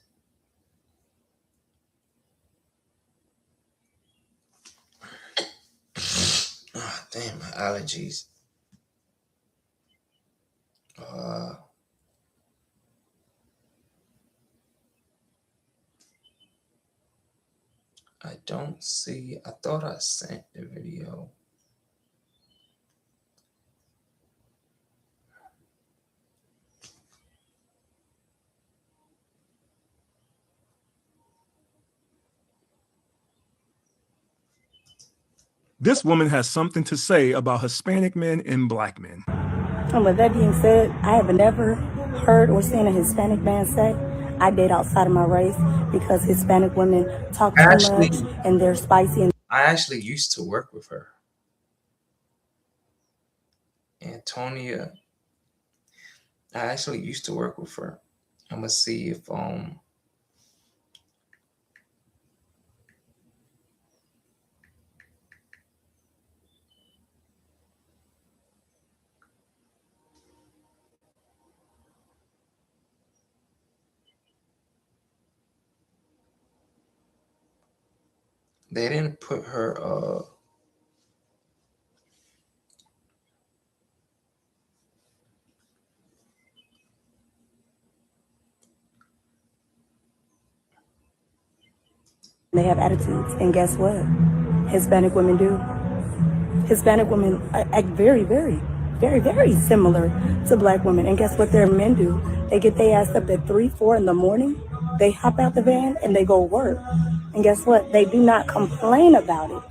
Oh, damn, my allergies. I don't see. I thought I sent the video. This woman has something to say about Hispanic men and black men. And with that being said, I have never heard or seen a Hispanic man say, I date outside of my race because Hispanic women talk too much and they're spicy. And I actually used to work with her. Antonia. I actually used to work with her. I'm gonna see if they didn't put her they have attitudes. And guess what? Hispanic women do. Hispanic women act very, very, very, very similar to black women. And guess what their men do? They get their ass up at 3, 4 in the morning. They hop out the van and they go work. And guess what? They do not complain about it.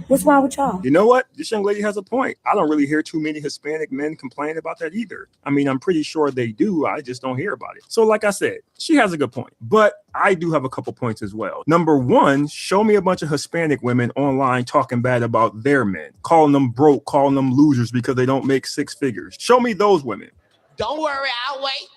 What's wrong with y'all? You know what? This young lady has a point. I don't really hear too many Hispanic men complain about that either. I mean, I'm pretty sure they do. I just don't hear about it. So like I said, she has a good point. But I do have a couple points as well. Number one, show me a bunch of Hispanic women online talking bad about their men, calling them broke, calling them losers because they don't make 6 figures. Show me those women. Don't worry, I'll wait.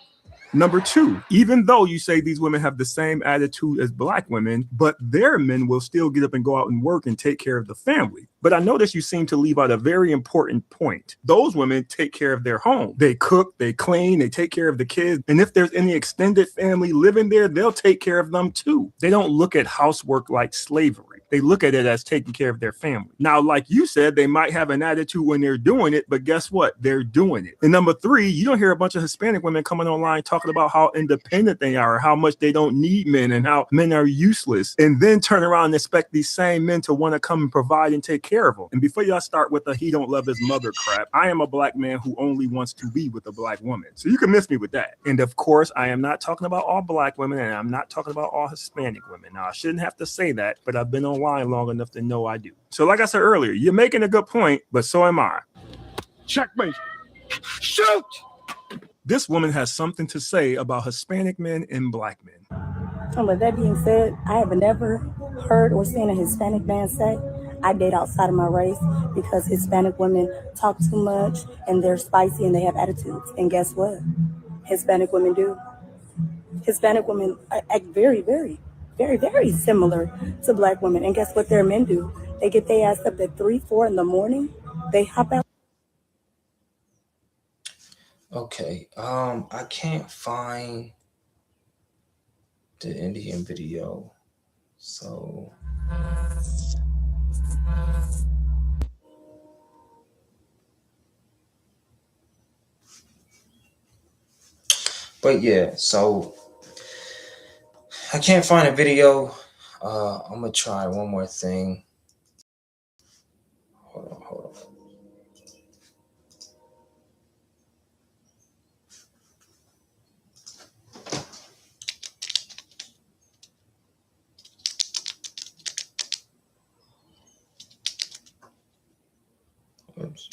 Number two, even though you say these women have the same attitude as black women, but their men will still get up and go out and work and take care of the family. But I notice you seem to leave out a very important point. Those women take care of their home. They cook, they clean, they take care of the kids. And if there's any extended family living there, they'll take care of them too. They don't look at housework like slavery. They look at it as taking care of their family. Now, like you said, they might have an attitude when they're doing it, but guess what? They're doing it. And number three, you don't hear a bunch of Hispanic women coming online talking about how independent they are, how much they don't need men and how men are useless, and then turn around and expect these same men to want to come and provide and take care of them. And before y'all start with the he don't love his mother crap, I am a black man who only wants to be with a black woman. So you can miss me with that. And of course, I am not talking about all black women, and I'm not talking about all Hispanic women. Now, I shouldn't have to say that, but I've been online long enough to know I do. So like I said earlier, you're making a good point, but so am I. Checkmate. Shoot! This woman has something to say about Hispanic men and black men. And with that being said, I have never heard or seen a Hispanic man say, I date outside of my race because Hispanic women talk too much and they're spicy and they have attitudes. And guess what? Hispanic women do. Hispanic women act very, very, very, very similar to black women. And guess what their men do? They get their ass up at 3, 4 in the morning. They hop out. Okay, I can't find the Indian video, so But yeah, so I can't find a video. I'm gonna try one more thing. Hold on. Oops.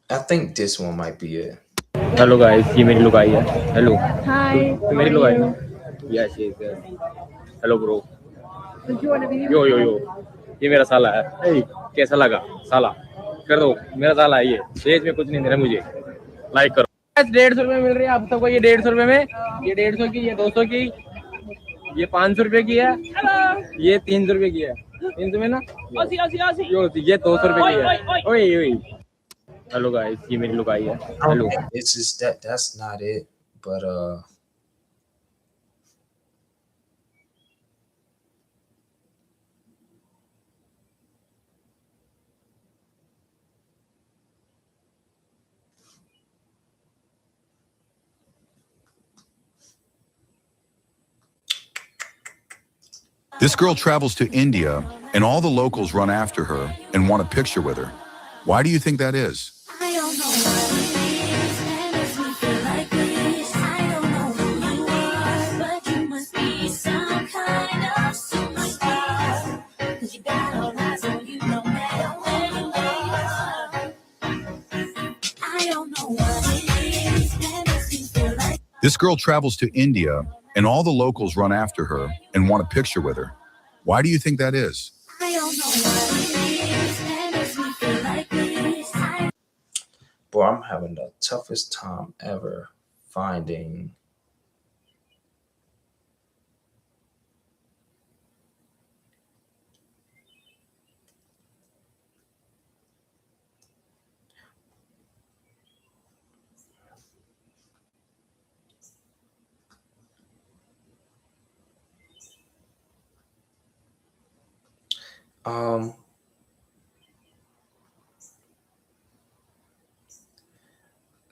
I think this one might be it. Hello guys, ये मेरी लुगाई है. Hello. Hi, तो how मेरी are लुगाई you? है. Yes yes yes. Hello bro. Yo yo yo. ये मेरा साला है. हे, कैसा लगा साला? कर दो. मेरा साला है ये. देश में कुछ नहीं दे रहा मुझे. लाइक करो. 150 रुपए मिल रही है आप सबको. ये 150 रुपए में. ये 150 की, ये 200 की, ये 500 रुपए की है. ये 300 रुपए की है. 300 में ना. ये 200 रुपए की है. ओए ओए. हेलो गाइस, ये मेरी लुगाई है. Hello. It's just that's not it. But This girl travels to India, and all the locals run after her and want a picture with her. Why do you think that is? This girl travels to India, and all the locals run after her and want a picture with her. Why do you think that is? boy, I'm having the toughest time ever finding.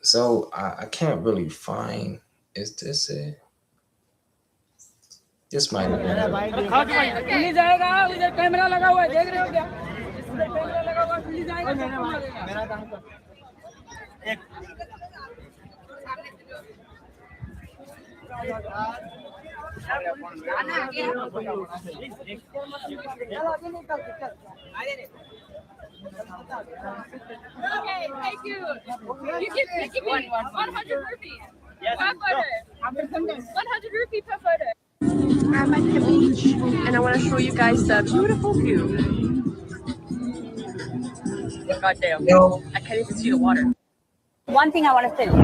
So I can't really find. Is this it? This might have been it. Camera लगा हुआ है, देख रहे हो क्या? Camera लगा हुआ है, पुलिस आएगा. Okay, thank you. You give me 100 rupees. Per photo. 100 rupees per photo. I'm at the beach and I want to show you guys the beautiful view. God damn. I can't even see the water. One thing I want to tell you,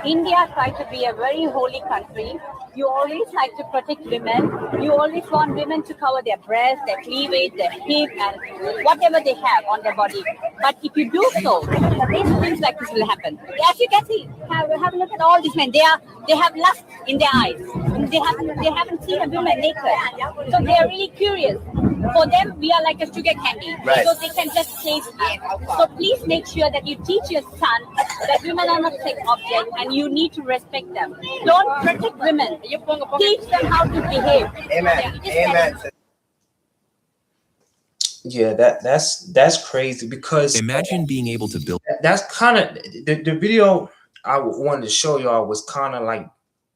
India tried to be a very holy country. You always like to protect women. You always want women to cover their breasts, their cleavage, their hip, and whatever they have on their body. But if you do so, these things like this will happen. As you can see, have a look at all these men. They have lust in their eyes. They haven't seen a woman naked, so they are really curious. For them, we are like a sugar candy, Right. so they can just taste it. So please make sure that you teach your son that women are not sex objects and you need to respect them. Don't protect women. Teach them how to behave. Amen. Amen. Yeah, that's crazy because Imagine being able to build. that's kind of the video I wanted to show y'all was kind of like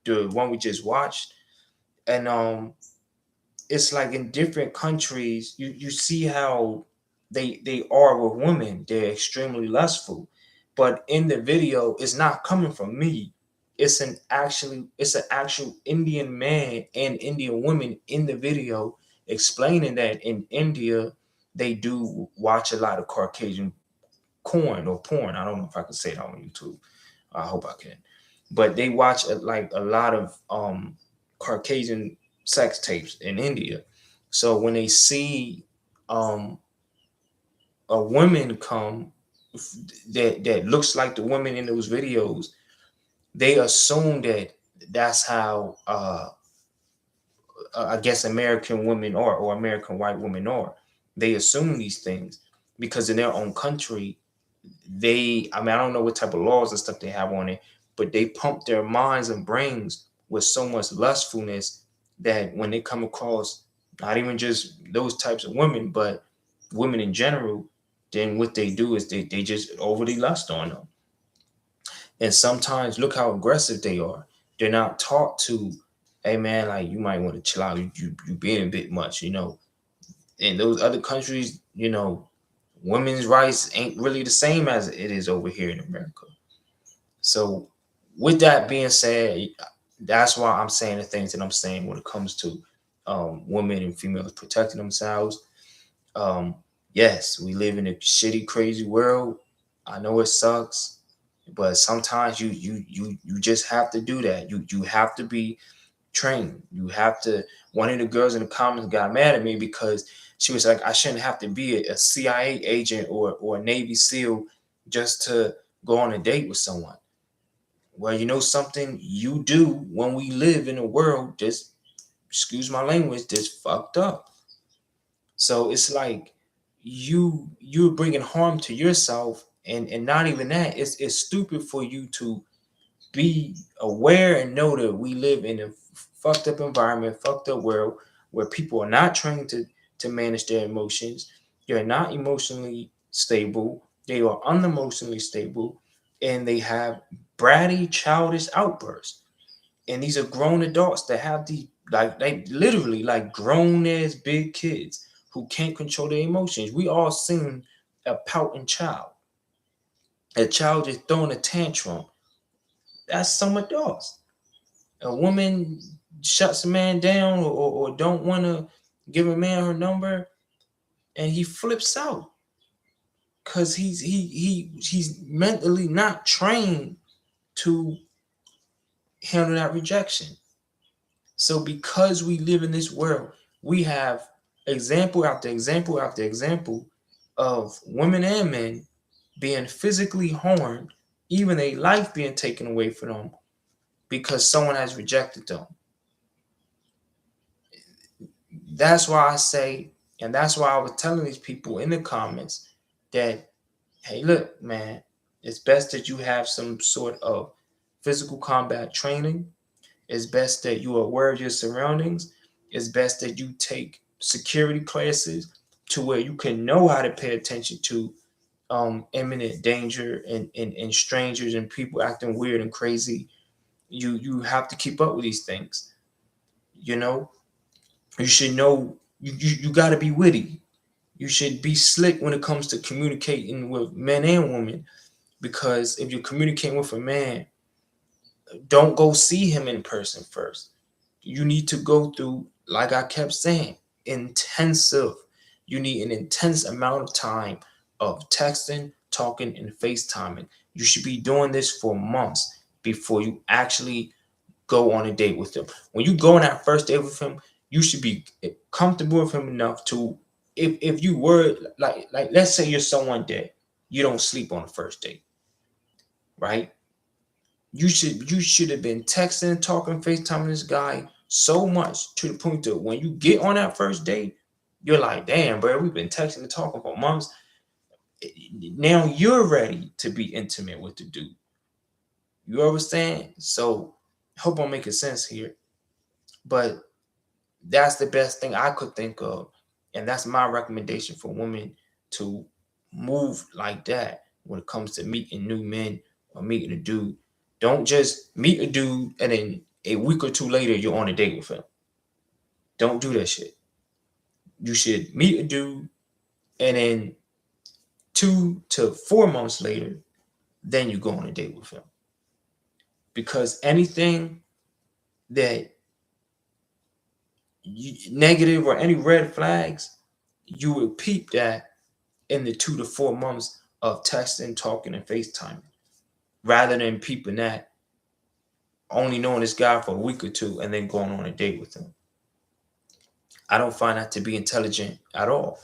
the one we just watched, and it's like in different countries you see how they are with women. They're extremely lustful, but in the video it's not coming from me. it's an actual Indian man and Indian woman in the video explaining that in India they do watch a lot of Caucasian porn or porn. I don't know if I can say that on YouTube. I hope I can. But they watch like a lot of Caucasian sex tapes in India. So when they see a woman come that looks like the woman in those videos, they assume that that's how I guess American women are, or American white women are. They assume these things because in their own country, I mean, I don't know what type of laws and stuff they have on it, but they pump their minds and brains with so much lustfulness that when they come across not even just those types of women, but women in general, then what they do is they just overly lust on them. And sometimes look how aggressive they are. They're not taught to, hey man, like you might want to chill out. You being a bit much, you know. In those other countries, you know, women's rights ain't really the same as it is over here in America. So with that being said, that's why I'm saying the things that I'm saying when it comes to women and females protecting themselves. Yes, we live in a shitty, crazy world. I know it sucks, but sometimes you just have to do that. You have to be trained. You have to. One of the girls in the comments got mad at me because she was like, I shouldn't have to be a CIA agent or a Navy SEAL just to go on a date with someone. Well, you know something, you do when we live in a world just, excuse my language, just fucked up. So it's like you're bringing harm to yourself, and not even that. It's stupid for you to be aware and know that we live in a fucked up environment, fucked up world where people are not trained to manage their emotions. They're not emotionally stable. They are unemotionally stable, and they have bratty, childish outbursts. And these are grown adults that have the like literally like grown ass big kids who can't control their emotions. We all seen a pouting child, a child just throwing a tantrum. That's some adults. A woman shuts a man down or don't want to give a man her number, and he flips out because he's mentally not trained to handle that rejection. So because we live in this world, we have example after example after example of women and men being physically harmed, even a life being taken away from them because someone has rejected them. That's why I say, and that's why I was telling these people in the comments that, hey, look, man, it's best that you have some sort of physical combat training. It's best that you are aware of your surroundings. It's best that you take security classes to where you can know how to pay attention to imminent danger and strangers and people acting weird and crazy. You have to keep up with these things. You know, you should know you got to be witty. You should be slick when it comes to communicating with men and women, because if you're communicating with a man, don't go see him in person first. You need to go through, like I kept saying, intensive. You need an intense amount of time of texting, talking, and FaceTiming. You should be doing this for months before you actually go on a date with him. When you go on that first date with him, you should be comfortable with him enough to, if you were like let's say you're someone that you don't sleep on the first date, right? You should have been texting, talking, FaceTiming this guy so much to the point that when you get on that first date, you're like, damn, bro, we've been texting and talking for months. Now you're ready to be intimate with the dude. You understand? So hope I'm making sense here. But that's the best thing I could think of. And that's my recommendation for women to move like that when it comes to meeting new men or meeting a dude. Don't just meet a dude and then a week or two later you're on a date with him. Don't do that shit. You should meet a dude and then 2 to 4 months later, then you go on a date with him. because anything that negative or any red flags, you would peep that in the 2 to 4 months of texting, talking, and FaceTiming, rather than peeping that only knowing this guy for a week or two and then going on a date with him. I don't find that to be intelligent at all.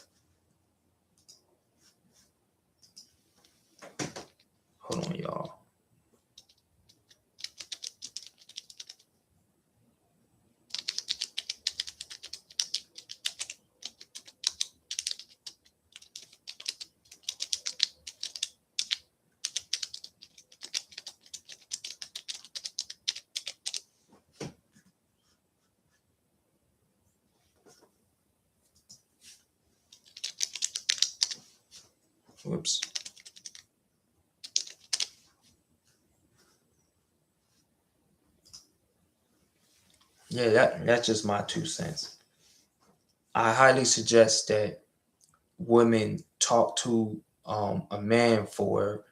Hold on, y'all. Whoops. Yeah, that's just my 2 cents. I highly suggest that women talk to a man for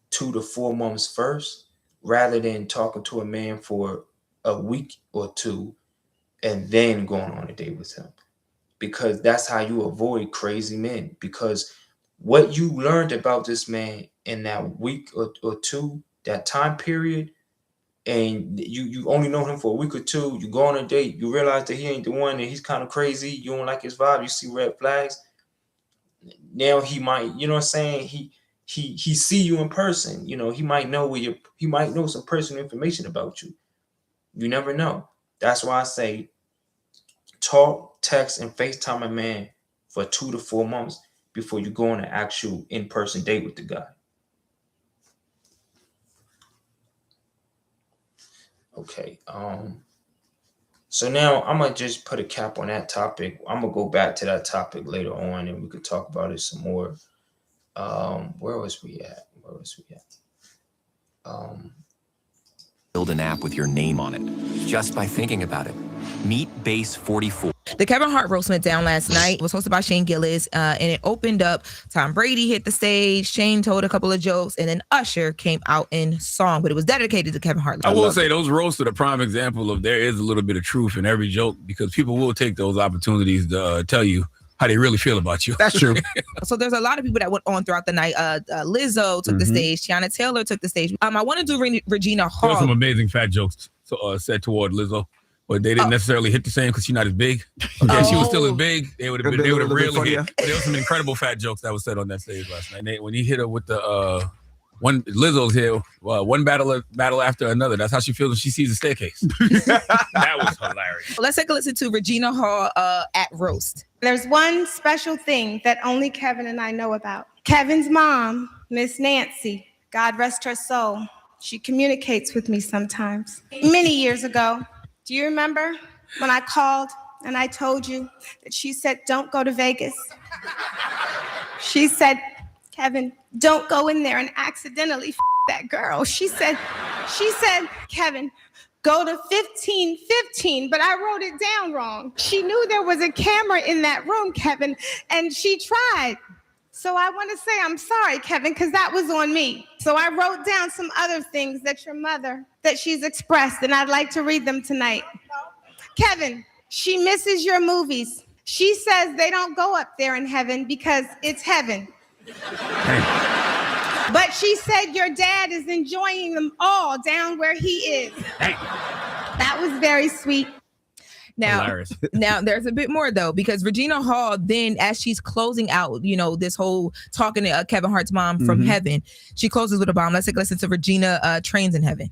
2 to 4 months first, rather than talking to a man for a week or two and then going on a date with him. Because that's how you avoid crazy men. Because what you learned about this man in that week or two, that time period, and you only know him for a week or two, you go on a date, you realize that he ain't the one, and he's kind of crazy, you don't like his vibe, you see red flags. Now he might, you know what I'm saying, he see you in person, you know, he might know he might know some personal information about you. You never know. That's why I say talk, text, and FaceTime a man for 2 to 4 months before you go on an actual in-person date with the guy. Okay. So now I'm gonna just put a cap on that topic. I'm gonna go back to that topic later on, and we could talk about it some more. Where was we at? Build an app with your name on it just by thinking about it. Meet Base 44. The Kevin Hart roast went down last night. It was hosted by Shane Gillis, and it opened up. Tom Brady hit the stage. Shane told a couple of jokes, and then Usher came out in song, but it was dedicated to Kevin Hart. I will say those roasts are the prime example of there is a little bit of truth in every joke, because people will take those opportunities to tell you how they really feel about you. That's true. So there's a lot of people that went on throughout the night. Lizzo took the stage. Tiana Taylor took the stage. I want to do Regina Hall. There were some amazing fat jokes said toward Lizzo, but they didn't necessarily hit the same because she's not as big. If she was still as big, they would have really hit. But there were some incredible fat jokes that was said on that stage last night. When he hit her with the one, Lizzo's here, one battle after another. That's how she feels when she sees a staircase. That was hilarious. Let's take a listen to Regina Hall at roast. There's one special thing that only Kevin and I know about. Kevin's mom, Miss Nancy, God rest her soul, she communicates with me sometimes. Many years ago, do you remember when I called and I told you that she said, don't go to Vegas? She said, Kevin, don't go in there and accidentally that girl. She said, Kevin, go to 1515, but I wrote it down wrong. She knew there was a camera in that room, Kevin, and she tried. So I want to say I'm sorry, Kevin, because that was on me. So I wrote down some other things that your mother, that she's expressed, and I'd like to read them tonight. Kevin, she misses your movies. She says they don't go up there in heaven because it's heaven. But she said your dad is enjoying them all down where he is. That was very sweet. Now, there's a bit more though, because Regina Hall then, as she's closing out, this whole talking to Kevin Hart's mom from heaven, she closes with a bomb. Let's take a listen to Regina Trains in Heaven.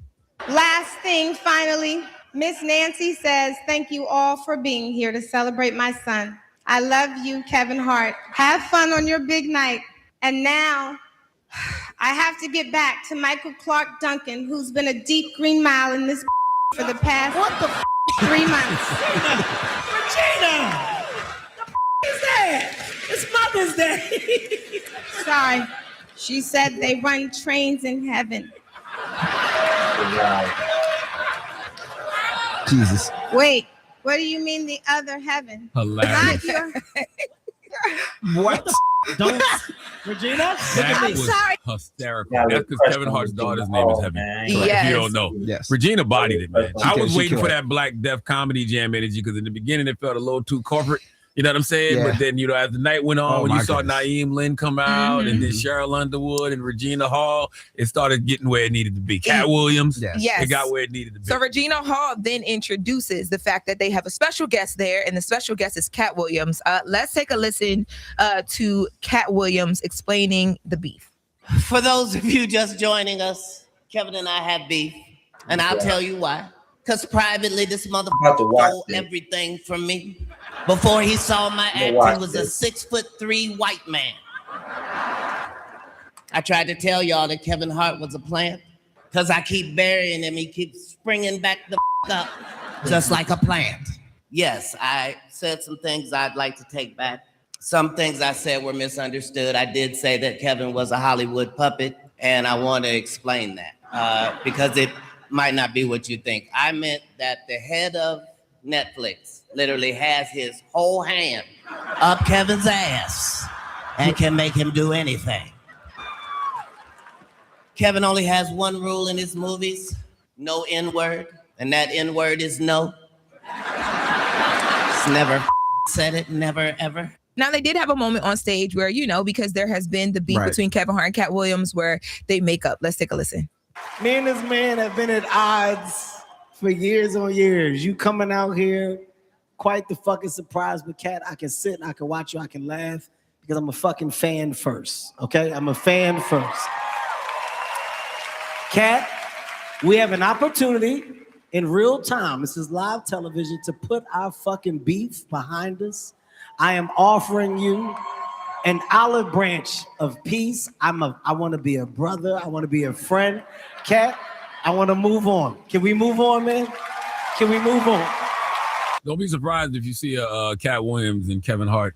Last thing, finally, Miss Nancy says, thank you all for being here to celebrate my son. I love you, Kevin Hart. Have fun on your big night. And now I have to get back to Michael Clark Duncan, who's been a deep green mile in this for the past 3 months. Regina! The is that? It's Mother's Day. Sorry. She said they run trains in heaven. Jesus. Wait, what do you mean the other heaven? Hilarious. Not your... What? Regina? That was hysterical. That's because Kevin Hart's daughter's name is Heaven. If you don't know. Yes. Regina bodied it, man. I was she waiting for killed that Black Death Comedy Jam energy because in the beginning it felt a little too corporate. You know what I'm saying? Yeah. But then, as the night went on, when you saw Naeem Lynn come out and then Cheryl Underwood and Regina Hall, it started getting where it needed to be. Cat Williams, it got where it needed to be. So Regina Hall then introduces the fact that they have a special guest there, and the special guest is Cat Williams. Let's take a listen to Cat Williams explaining the beef. For those of you just joining us, Kevin and I have beef, and I'll tell you why. Because privately, this motherfucker stole everything from me. Before he saw my act, he was a 6'3" white man. I tried to tell y'all that Kevin Hart was a plant, because I keep burying him. He keeps springing back the up, just like a plant. Yes, I said some things I'd like to take back. Some things I said were misunderstood. I did say that Kevin was a Hollywood puppet, and I want to explain that because it might not be what you think. I meant that the head of Netflix literally has his whole hand up Kevin's ass and can make him do anything. Kevin only has one rule in his movies, no N-word, and that N-word is no. It's never said it, never, ever. Now, they did have a moment on stage where, because there has been the beef between Kevin Hart and Cat Williams where they make up. Let's take a listen. Me and this man have been at odds for years on years. You coming out here, quite the fucking surprise. But Cat, I can sit, I can watch you, I can laugh because I'm a fucking fan first. Okay, I'm a fan first. Cat, we have an opportunity in real time. This is live television to put our fucking beef behind us. I am offering you an olive branch of peace. I want to be a brother. I want to be a friend. Cat, I want to move on. Can we move on, man? Can we move on? Don't be surprised if you see a Cat Williams and Kevin Hart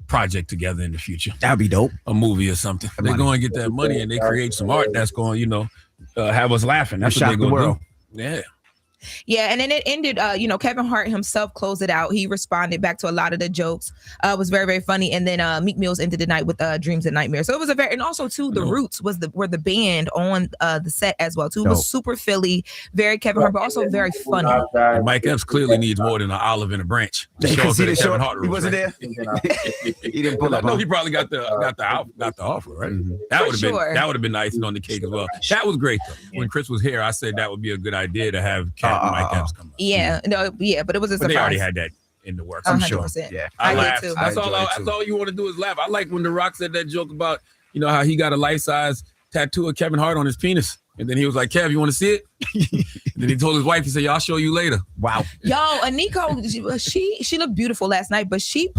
project together in the future. That'd be dope. A movie or something. They're going to get that money and they create some art that's going, have us laughing. That's what they're going to do. Yeah. Yeah, and then it ended, Kevin Hart himself closed it out. He responded back to a lot of the jokes. It was very, very funny. And then Meek Mills ended the night with Dreams and Nightmares. So it was and also too, the Roots were the band on the set as well too. It was super Philly, very Kevin Hart, but also very funny. And Mike Epps clearly needs more than an olive and a branch. To show up at Kevin Hart. He wasn't there. He didn't pull up. No, he probably got the offer, right? That would have been icing on the cake as well. That was great though. When Chris was here, I said that would be a good idea to have Cat and Mike Epps come up. Yeah, but it was a surprise. They already had that in the works. I'm sure. Yeah, I laughed. Too. That's all you want to do is laugh. I like when The Rock said that joke about how he got a life-size tattoo of Kevin Hart on his penis. And then he was like, Kev, you want to see it? And then he told his wife, he said, "Y'all show you later." Wow. Yo, Aniko, she looked beautiful last night, but she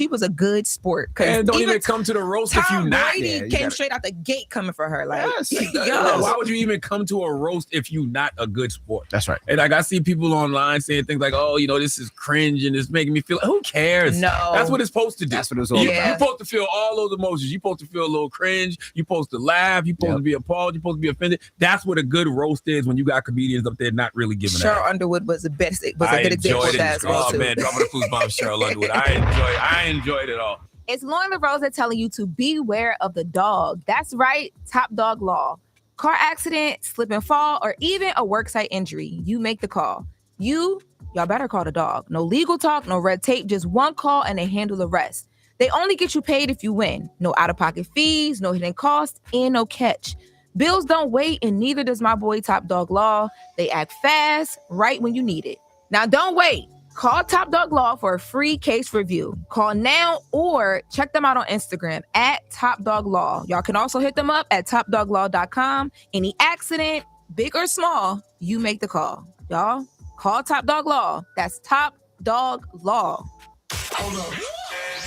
was a good sport. And don't even come to the roast if you not. Brady came straight out the gate coming for her. Like, why would you even come to a roast if you not a good sport? That's right. And I see people online saying things like, "Oh, this is cringe and it's making me feel." Who cares? No, that's what it's supposed to do. That's what it's all about. You're supposed to feel all those emotions. You're supposed to feel a little cringe. You're supposed to laugh. You're supposed to be appalled. You're supposed to be offended. That's what a good roast is when you got comedians up there not really giving a Cheryl Underwood was a good example of that as well too. Man, dropping the clues bomb, Cheryl Underwood. I enjoyed it all. It's Lauren LaRosa telling you to beware of the dog. That's right, Top Dog Law. Car accident, slip and fall, or even a worksite injury. You make the call. Y'all better call the dog. No legal talk, no red tape, just one call and they handle the rest. They only get you paid if you win. No out-of-pocket fees, no hidden costs, and no catch. Bills don't wait, and neither does my boy Top Dog Law. They act fast, right when you need it. Now, don't wait. Call Top Dog Law for a free case review. Call now or check them out on Instagram at Top Dog Law. Y'all can also hit them up at topdoglaw.com. Any accident, big or small, you make the call. Y'all, call Top Dog Law. That's Top Dog Law. Hold up.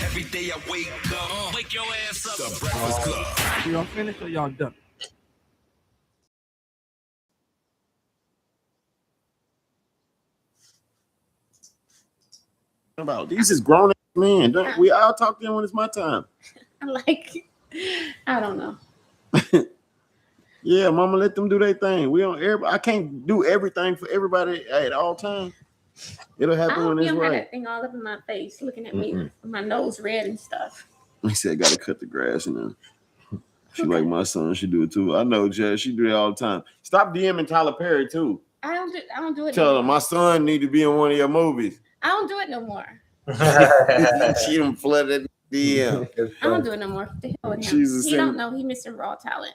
Every day I wake up. Wake your ass up. The Breakfast Club. Y'all finished or y'all done? About these is grown men. Don't we all talk to them when it's my time? I don't know. Yeah, mama, let them do their thing. I can't do everything for everybody at all times. It'll happen when it's right. That thing all up in my face, looking at me with my nose red and stuff. He said, "Gotta cut the grass now." She like my son. She do it too. I know, Jess. She do it all the time. Stop DMing Tyler Perry too. I don't do it. Tell no her more. my son need to be in one of your movies. I don't do it no more. She done flooded DM. I don't do it no more. The hell with him. Jesus, He don't know he missing raw talent.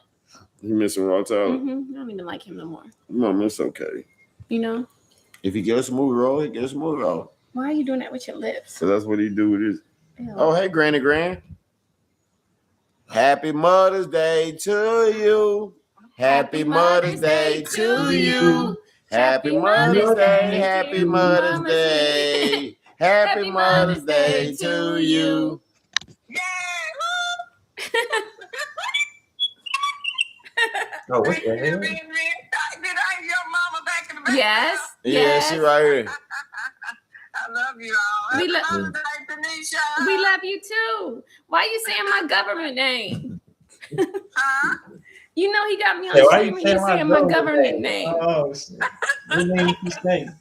He missing raw talent. I don't even like him no more. Mom, it's okay. You know? If he gets a movie role, he gets a movie role. Why are you doing that with your lips? So that's what he do with his. Ew. Oh, hey, Granny Gran. Happy Mother's Day to you. Happy Mother's Day to you. Happy Mother's Day. Happy Mother's Day. Happy Mother's Day to you. Oh, what's that? Yes. Yeah, she right here. I love you all. We love you too. Why you saying my government name? Huh? You know he got me on Hey, why stream you and he's saying my government name. Oh, shit. What name you saying?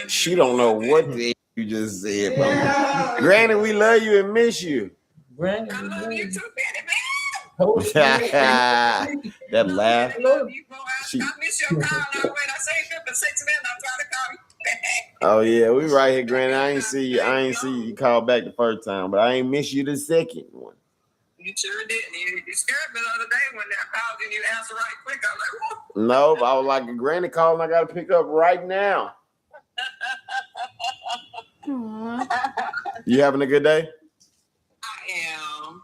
She don't know what the you just said, bro. Granny, we love you and miss you. Granny, I love you too, That laugh. She... I miss your call. I saved it for 6 minutes. I'm trying to call you back. Oh yeah, we right here, Granny. I ain't see you call back the first time, but I ain't miss you the second one. You sure didn't. You scared me the other day when I called and you answered right quick. I was like, whoa. No, I was like, Granny calling. I gotta pick up right now. You having a good day? I am.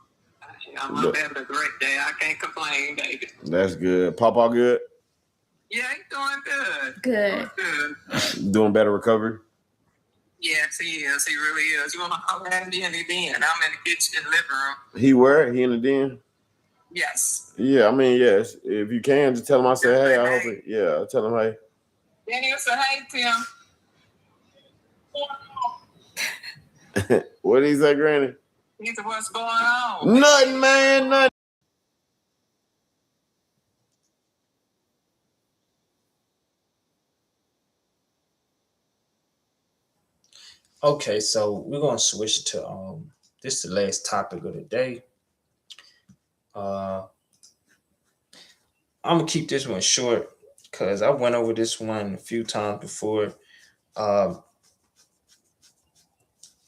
I'm having a great day. I can't complain, baby. That's good. Papa good? Yeah, he's doing good. Good. Doing better recovery? Yes, he is. He really is. You want to holler at me in the den? I'm in the kitchen and living room. He where? He in the den? Yes. Yeah, I mean, yes. If you can, just tell him I said, hey, I hope it. Yeah, tell him, hey. Then he'll say, hey, Tim. What did he say, Granny? He said, what's going on? Nothing, man, nothing. Okay, so we're gonna switch to this is the last topic of the day. I'm gonna keep this one short because I went over this one a few times before. I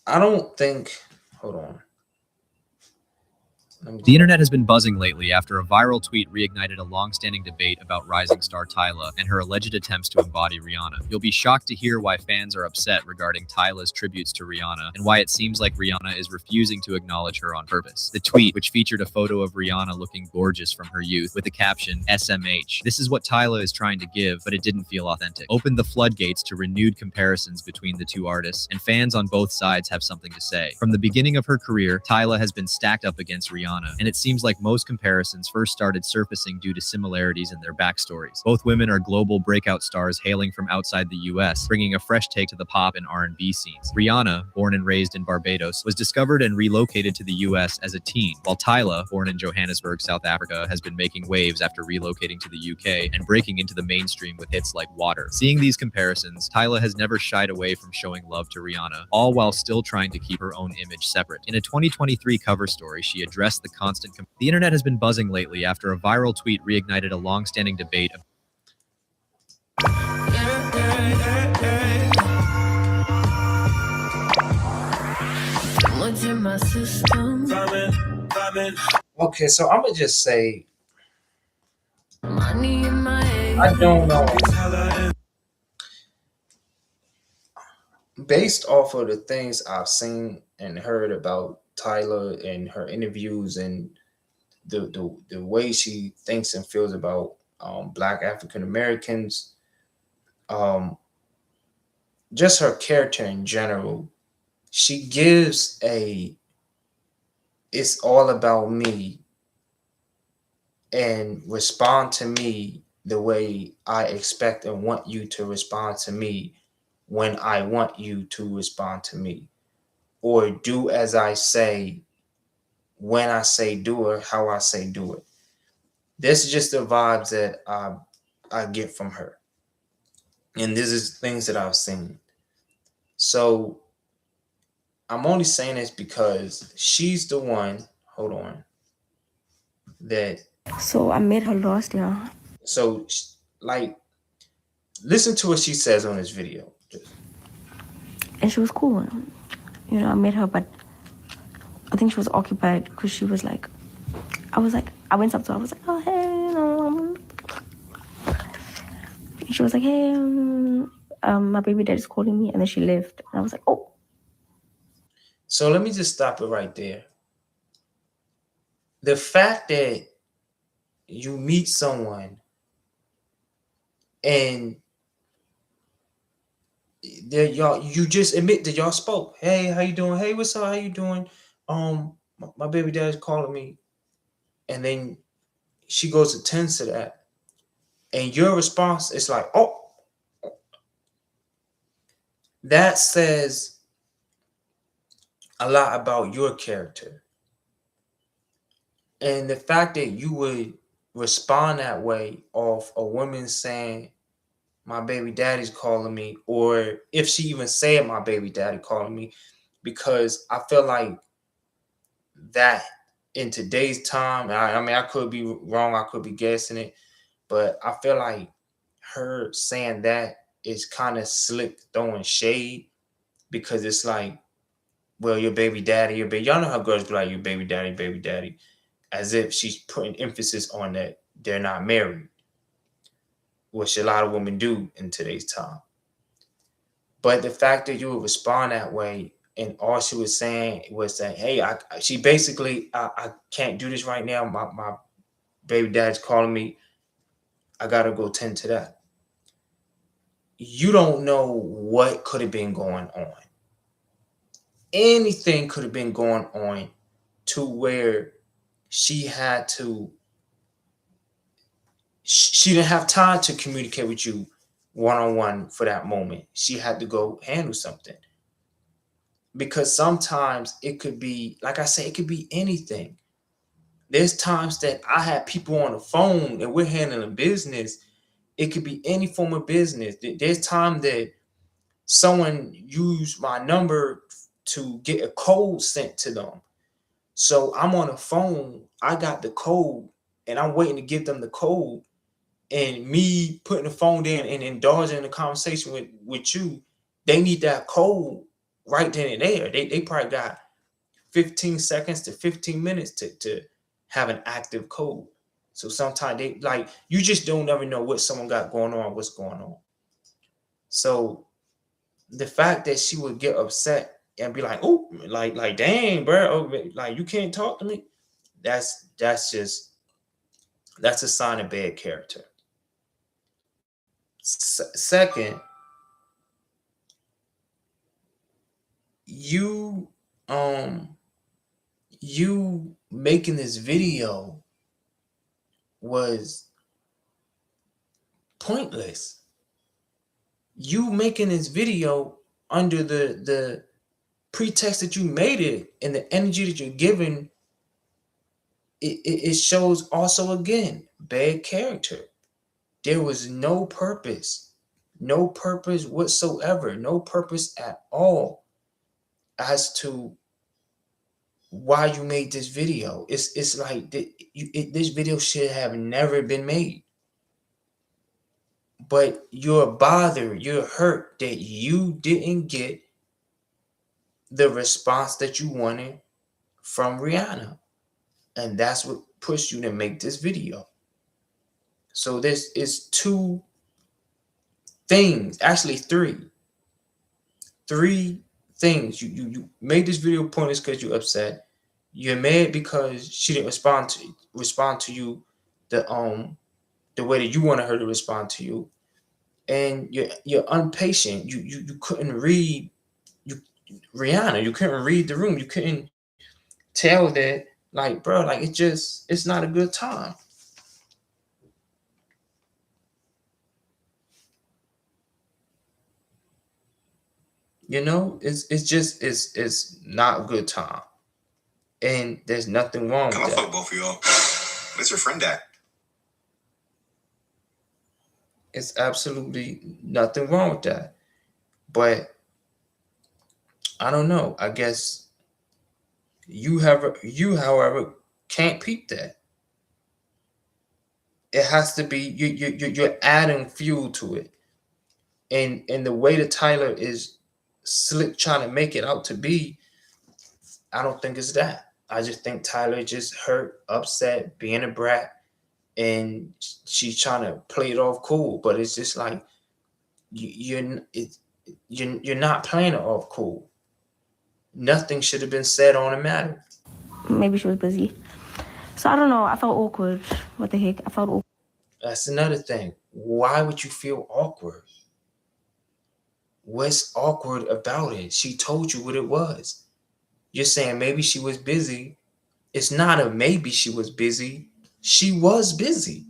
don't think. Hold on. The internet has been buzzing lately after a viral tweet reignited a long-standing debate about rising star Tyla and her alleged attempts to embody Rihanna. You'll be shocked to hear why fans are upset regarding Tyla's tributes to Rihanna and why it seems like Rihanna is refusing to acknowledge her on purpose. The tweet, which featured a photo of Rihanna looking gorgeous from her youth with the caption, SMH, this is what Tyla is trying to give, but it didn't feel authentic, opened the floodgates to renewed comparisons between the two artists, and fans on both sides have something to say. From the beginning of her career, Tyla has been stacked up against Rihanna, and it seems like most comparisons first started surfacing due to similarities in their backstories. Both women are global breakout stars hailing from outside the US, bringing a fresh take to the pop and R&B scenes. Rihanna, born and raised in Barbados, was discovered and relocated to the US as a teen, while Tyla, born in Johannesburg, South Africa, has been making waves after relocating to the UK and breaking into the mainstream with hits like Water. Seeing these comparisons, Tyla has never shied away from showing love to Rihanna, all while still trying to keep her own image separate. In a 2023 cover story, she addressed the constant the internet has been buzzing lately after a viral tweet reignited a long-standing debate of Okay, so I'm gonna just say I don't know. Based off of the things I've seen and heard about Tyla and her interviews and the way she thinks and feels about Black African Americans, just her character in general, she gives it's all about me and respond to me the way I expect and want you to respond to me when I want you to respond to me, or do as I say when I say do it, how I say do it. This is just the vibes that I get from her. And this is things that I've seen. So I'm only saying this because she's the one, hold on. that. So I met her last year. So like, listen to what she says on this video. And she was cool. You know, I met her, but I think she was occupied because she was like, I went up to her, I was like, oh, hey, you know. She was like, hey, my baby dad's calling me. And then she left. And I was like, oh. So let me just stop it right there. The fact that you meet someone and you just admit that y'all spoke. Hey, how you doing? Hey, what's up? How you doing? My baby dad's calling me. And then she goes to tend to that. And your response is like, oh, that says a lot about your character. And the fact that you would respond that way of a woman saying, my baby daddy's calling me, or if she even said my baby daddy calling me, because I feel like that in today's time, I mean, I could be wrong, I could be guessing it, but I feel like her saying that is kind of slick throwing shade, because it's like, well, your baby daddy, y'all know how girls be like, your baby daddy, as if she's putting emphasis on that they're not married, which a lot of women do in today's time. But the fact that you would respond that way, and all she was saying was that, hey, she basically, I can't do this right now. My baby dad's calling me. I gotta go tend to that. You don't know what could have been going on. Anything could have been going on to where she didn't have time to communicate with you one-on-one for that moment. She had to go handle something. Because sometimes it could be, like I say, it could be anything. There's times that I have people on the phone and we're handling business. It could be any form of business. There's time that someone used my number to get a code sent to them. So I'm on the phone, I got the code, and I'm waiting to give them the code. And me putting the phone in and indulging in the conversation with you, they need that code right then and there. They probably got 15 seconds to 15 minutes to have an active code. So sometimes they like, you just don't ever know what someone got going on, what's going on. So the fact that she would get upset and be like, oh, like dang, bro, oh, like you can't talk to me. That's a sign of bad character. Second, you making this video was pointless. You making this video under the pretext that you made it, and the energy that you're giving, it shows also, again, bad character. There was no purpose whatsoever, no purpose at all as to why you made this video. It's like this video should have never been made. But you're bothered, you're hurt that you didn't get the response that you wanted from Rihanna. And that's what pushed you to make this video. So this is two things, actually three things. You made this video pointless because you're upset. You're mad because she didn't respond to you the way that you wanted her to respond to you. And you're impatient. You couldn't read Rihanna. You couldn't read the room. You couldn't tell that, like, bro, like, it's not a good time. You know, it's not a good time. And there's nothing wrong with that. Fuck both of y'all. Where's your friend at? It's absolutely nothing wrong with that. But I don't know. I guess you however, can't peep that. It has to be you're adding fuel to it, and the way that Tyler is slick trying to make it out to be, I don't think it's that. I just think Tyler just hurt, upset, being a brat, and she's trying to play it off cool. But it's just like you're not playing it off cool. Nothing should have been said on the matter. Maybe she was busy. So I don't know. I felt awkward. What the heck? I felt awkward. That's another thing. Why would you feel awkward? What's awkward about it? She told you what it was. You're saying maybe she was busy. It's not a maybe she was busy. She was busy.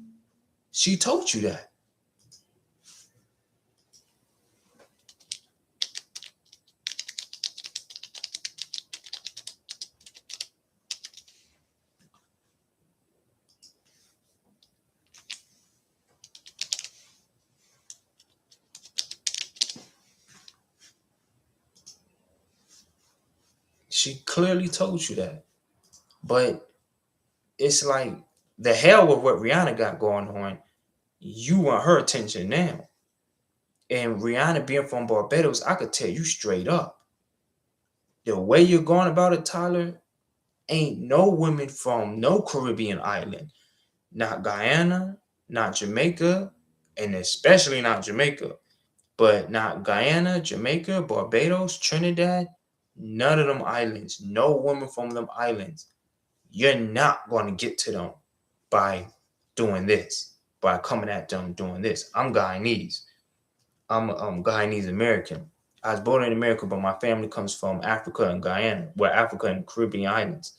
She told you that. She clearly told you that. But it's like the hell with what Rihanna got going on. You want her attention now. And Rihanna being from Barbados, I could tell you straight up. The way you're going about it, Tyler, ain't no women from no Caribbean island. Not Guyana, not Jamaica, and especially not Jamaica. But not Guyana, Jamaica, Barbados, Trinidad, none of them islands. No women from them islands. You're not going to get to them by doing this, by coming at them doing this. I'm Guyanese. I'm Guyanese American. I was born in America, but my family comes from Africa and Guyana, where Africa and Caribbean islands.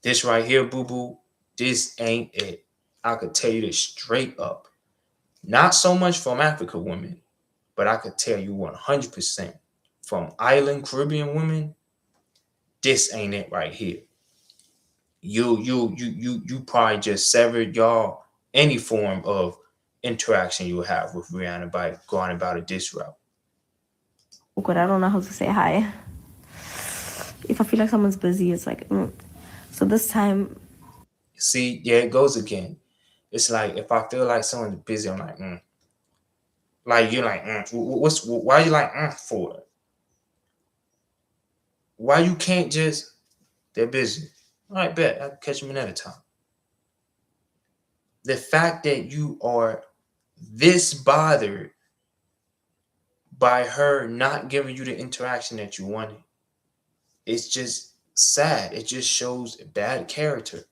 This right here, boo-boo, this ain't it. I could tell you this straight up. Not so much from Africa women, but I could tell you 100% from island Caribbean women, this ain't it right here. You probably just severed y'all any form of interaction you have with Rihanna by going about it this route. Awkward. I don't know how to say hi. If I feel like someone's busy, it's like, So this time. See, yeah, it goes again. It's like if I feel like someone's busy, I'm like, Like you're like, why you like for it? Why you can't just, they're busy. All right, bet. I can catch them another time. The fact that you are this bothered by her not giving you the interaction that you wanted, it's just sad. It just shows bad character.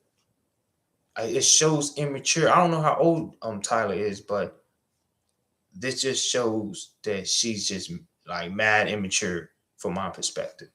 It shows immature. I don't know how old Tyler is, but this just shows that she's just like mad immature from my perspective.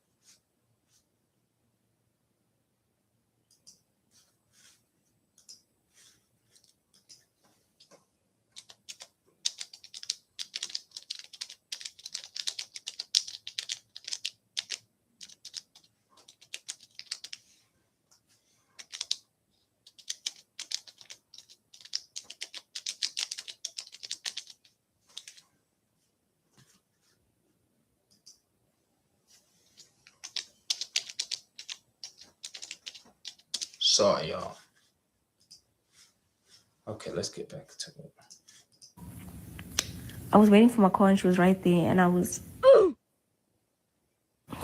Sorry, y'all. Okay, let's get back to it. I was waiting for my call and she was right there, and I was.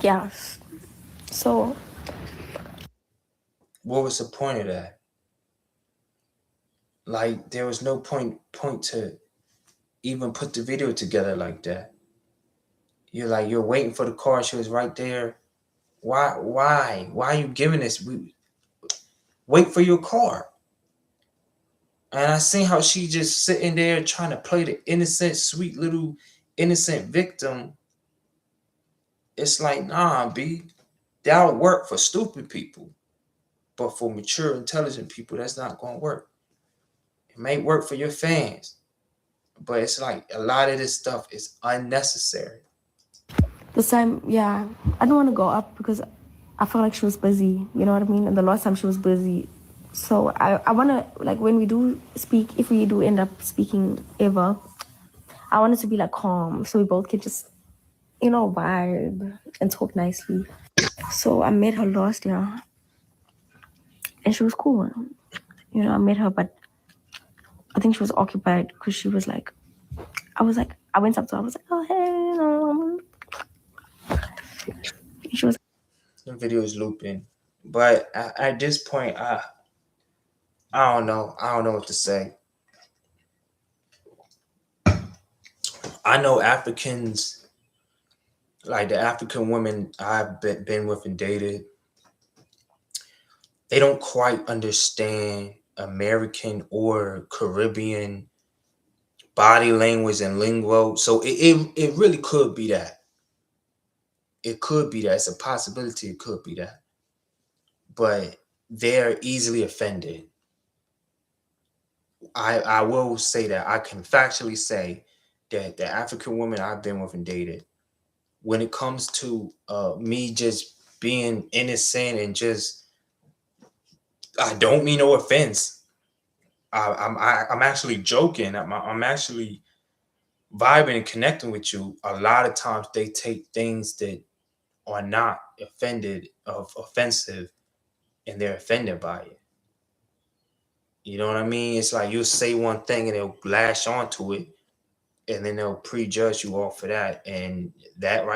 Yeah. So. What was the point of that? Like, there was no point to even put the video together like that. You're waiting for the car. She was right there. Why are you giving this? Wait for your car. And I seen how she just sitting there trying to play the innocent, sweet little innocent victim. It's like, nah, B, that'll work for stupid people. But for mature, intelligent people, that's not going to work. It may work for your fans. But it's like a lot of this stuff is unnecessary. This time, yeah, I don't want to go up because I felt like she was busy. You know what I mean? And the last time she was busy. So I want to, like, when we do speak, if we do end up speaking ever, I want it to be, like, calm. So we both can just, vibe and talk nicely. So I met her last year. And she was cool. I met her, but I think she was occupied because she was like, I went up to her, I was like, oh, hey, she was. The video is looping. But at this point, I don't know. I don't know what to say. I know Africans, like the African women I've been with and dated, they don't quite understand American or Caribbean body language and lingo. So it really could be that. It could be that. It's a possibility it could be that. But they're easily offended. I will say that. I can factually say that the African women I've been with and dated, when it comes to me just being innocent and just, I don't mean no offense. I'm actually joking. I'm actually vibing and connecting with you. A lot of times they take things that are not offensive, and they're offended by it. You know what I mean? It's like you'll say one thing and they'll lash onto it, and then they'll prejudge you off of that. And that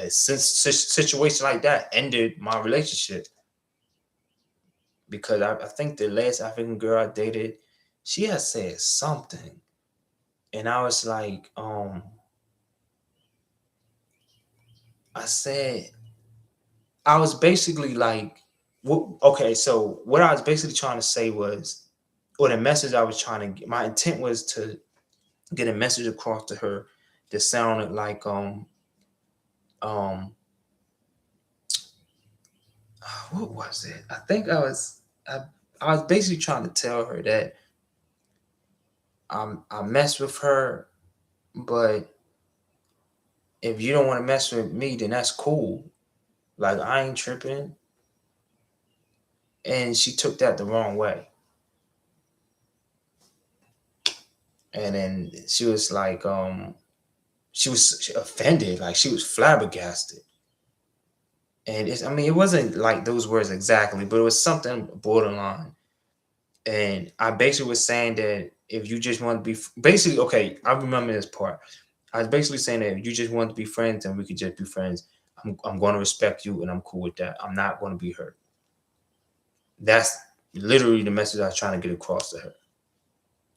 situation like that ended my relationship, because I think the last African girl I dated, she had said something, and I was like, I was basically like, okay, so what I was basically trying to say was, or the message I was trying to get, my intent was to get a message across to her that sounded like, what was it? I think I was basically trying to tell her that I mess with her, but if you don't want to mess with me, then that's cool. Like, I ain't tripping. And she took that the wrong way. And then she was like, she was offended, like she was flabbergasted. And it wasn't like those words exactly, but it was something borderline. And I basically was saying that if you just want to be, basically, okay, I remember this part. I was basically saying that if you just want to be friends, and we could just be friends, I'm going to respect you, and I'm cool with that. I'm not going to be hurt. That's literally the message I was trying to get across to her.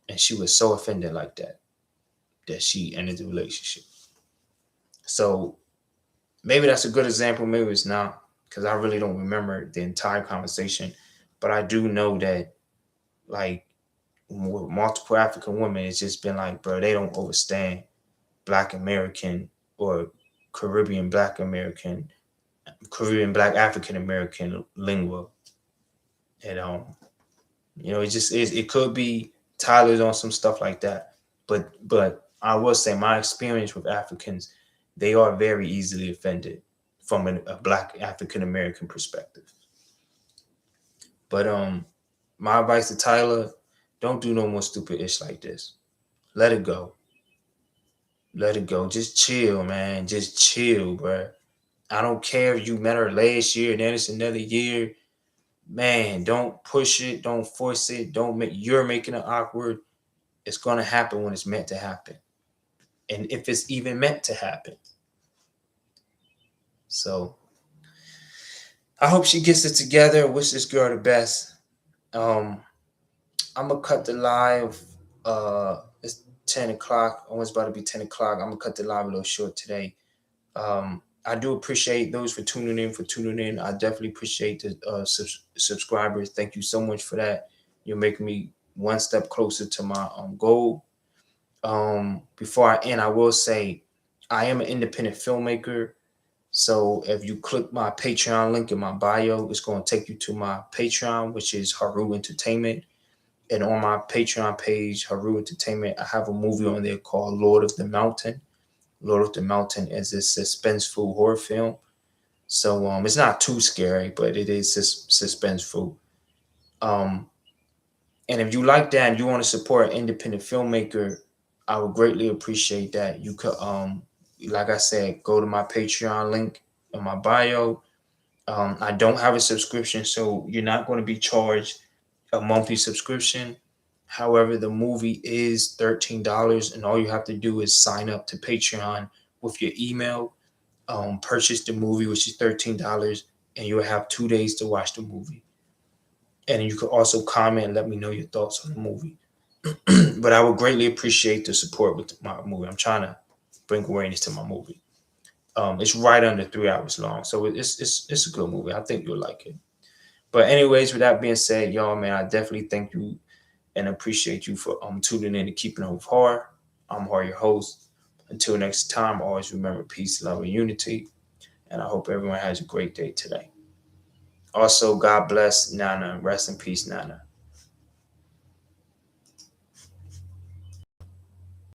And she was so offended like that she ended the relationship. So maybe that's a good example. Maybe it's not, because I really don't remember the entire conversation. But I do know that, like, with multiple African women, it's just been like, bro, they don't understand Black American or Caribbean Black American, Caribbean Black African American lingua. And it just is. It could be Tyler's on some stuff like that, but I will say my experience with Africans, they are very easily offended from a Black African American perspective. But my advice to Tyler: don't do no more stupid ish like this. Let it go. Let it go. Just chill, man. Just chill, bro. I don't care if you met her last year and then it's another year. Man, don't push it. Don't force it. You're making it awkward. It's going to happen when it's meant to happen. And if it's even meant to happen. So I hope she gets it together. Wish this girl the best. I'm going to cut the live. It's 10 o'clock. Almost about to be 10 o'clock. I'm going to cut the live a little short today. I do appreciate those for tuning in. I definitely appreciate the subscribers. Thank you so much for that. You're making me one step closer to my goal. Before I end, I will say I am an independent filmmaker. So if you click my Patreon link in my bio, it's going to take you to my Patreon, which is Haru Entertainment. And on my Patreon page, Haru Entertainment, I have a movie on there called Lord of the Mountain. Lord of the Mountain is a suspenseful horror film. So it's not too scary, but it is suspenseful. And if you like that and you want to support an independent filmmaker, I would greatly appreciate that. You could, like I said, go to my Patreon link in my bio. I don't have a subscription, so you're not going to be charged a monthly subscription. However, the movie is $13, and all you have to do is sign up to Patreon with your email, purchase the movie, which is $13, and you'll have 2 days to watch the movie. And you can also comment and let me know your thoughts on the movie. But I would greatly appreciate the support with my movie. I'm trying to bring awareness to my movie. It's right under 3 hours long, so it's a good movie. I think you'll like it. But anyways, with that being said, y'all, man, I definitely thank you and appreciate you for tuning in to Keeping It with Horror. I'm Horror, your host. Until next time, always remember peace, love, and unity. And I hope everyone has a great day today. Also, God bless Nana. Rest in peace, Nana.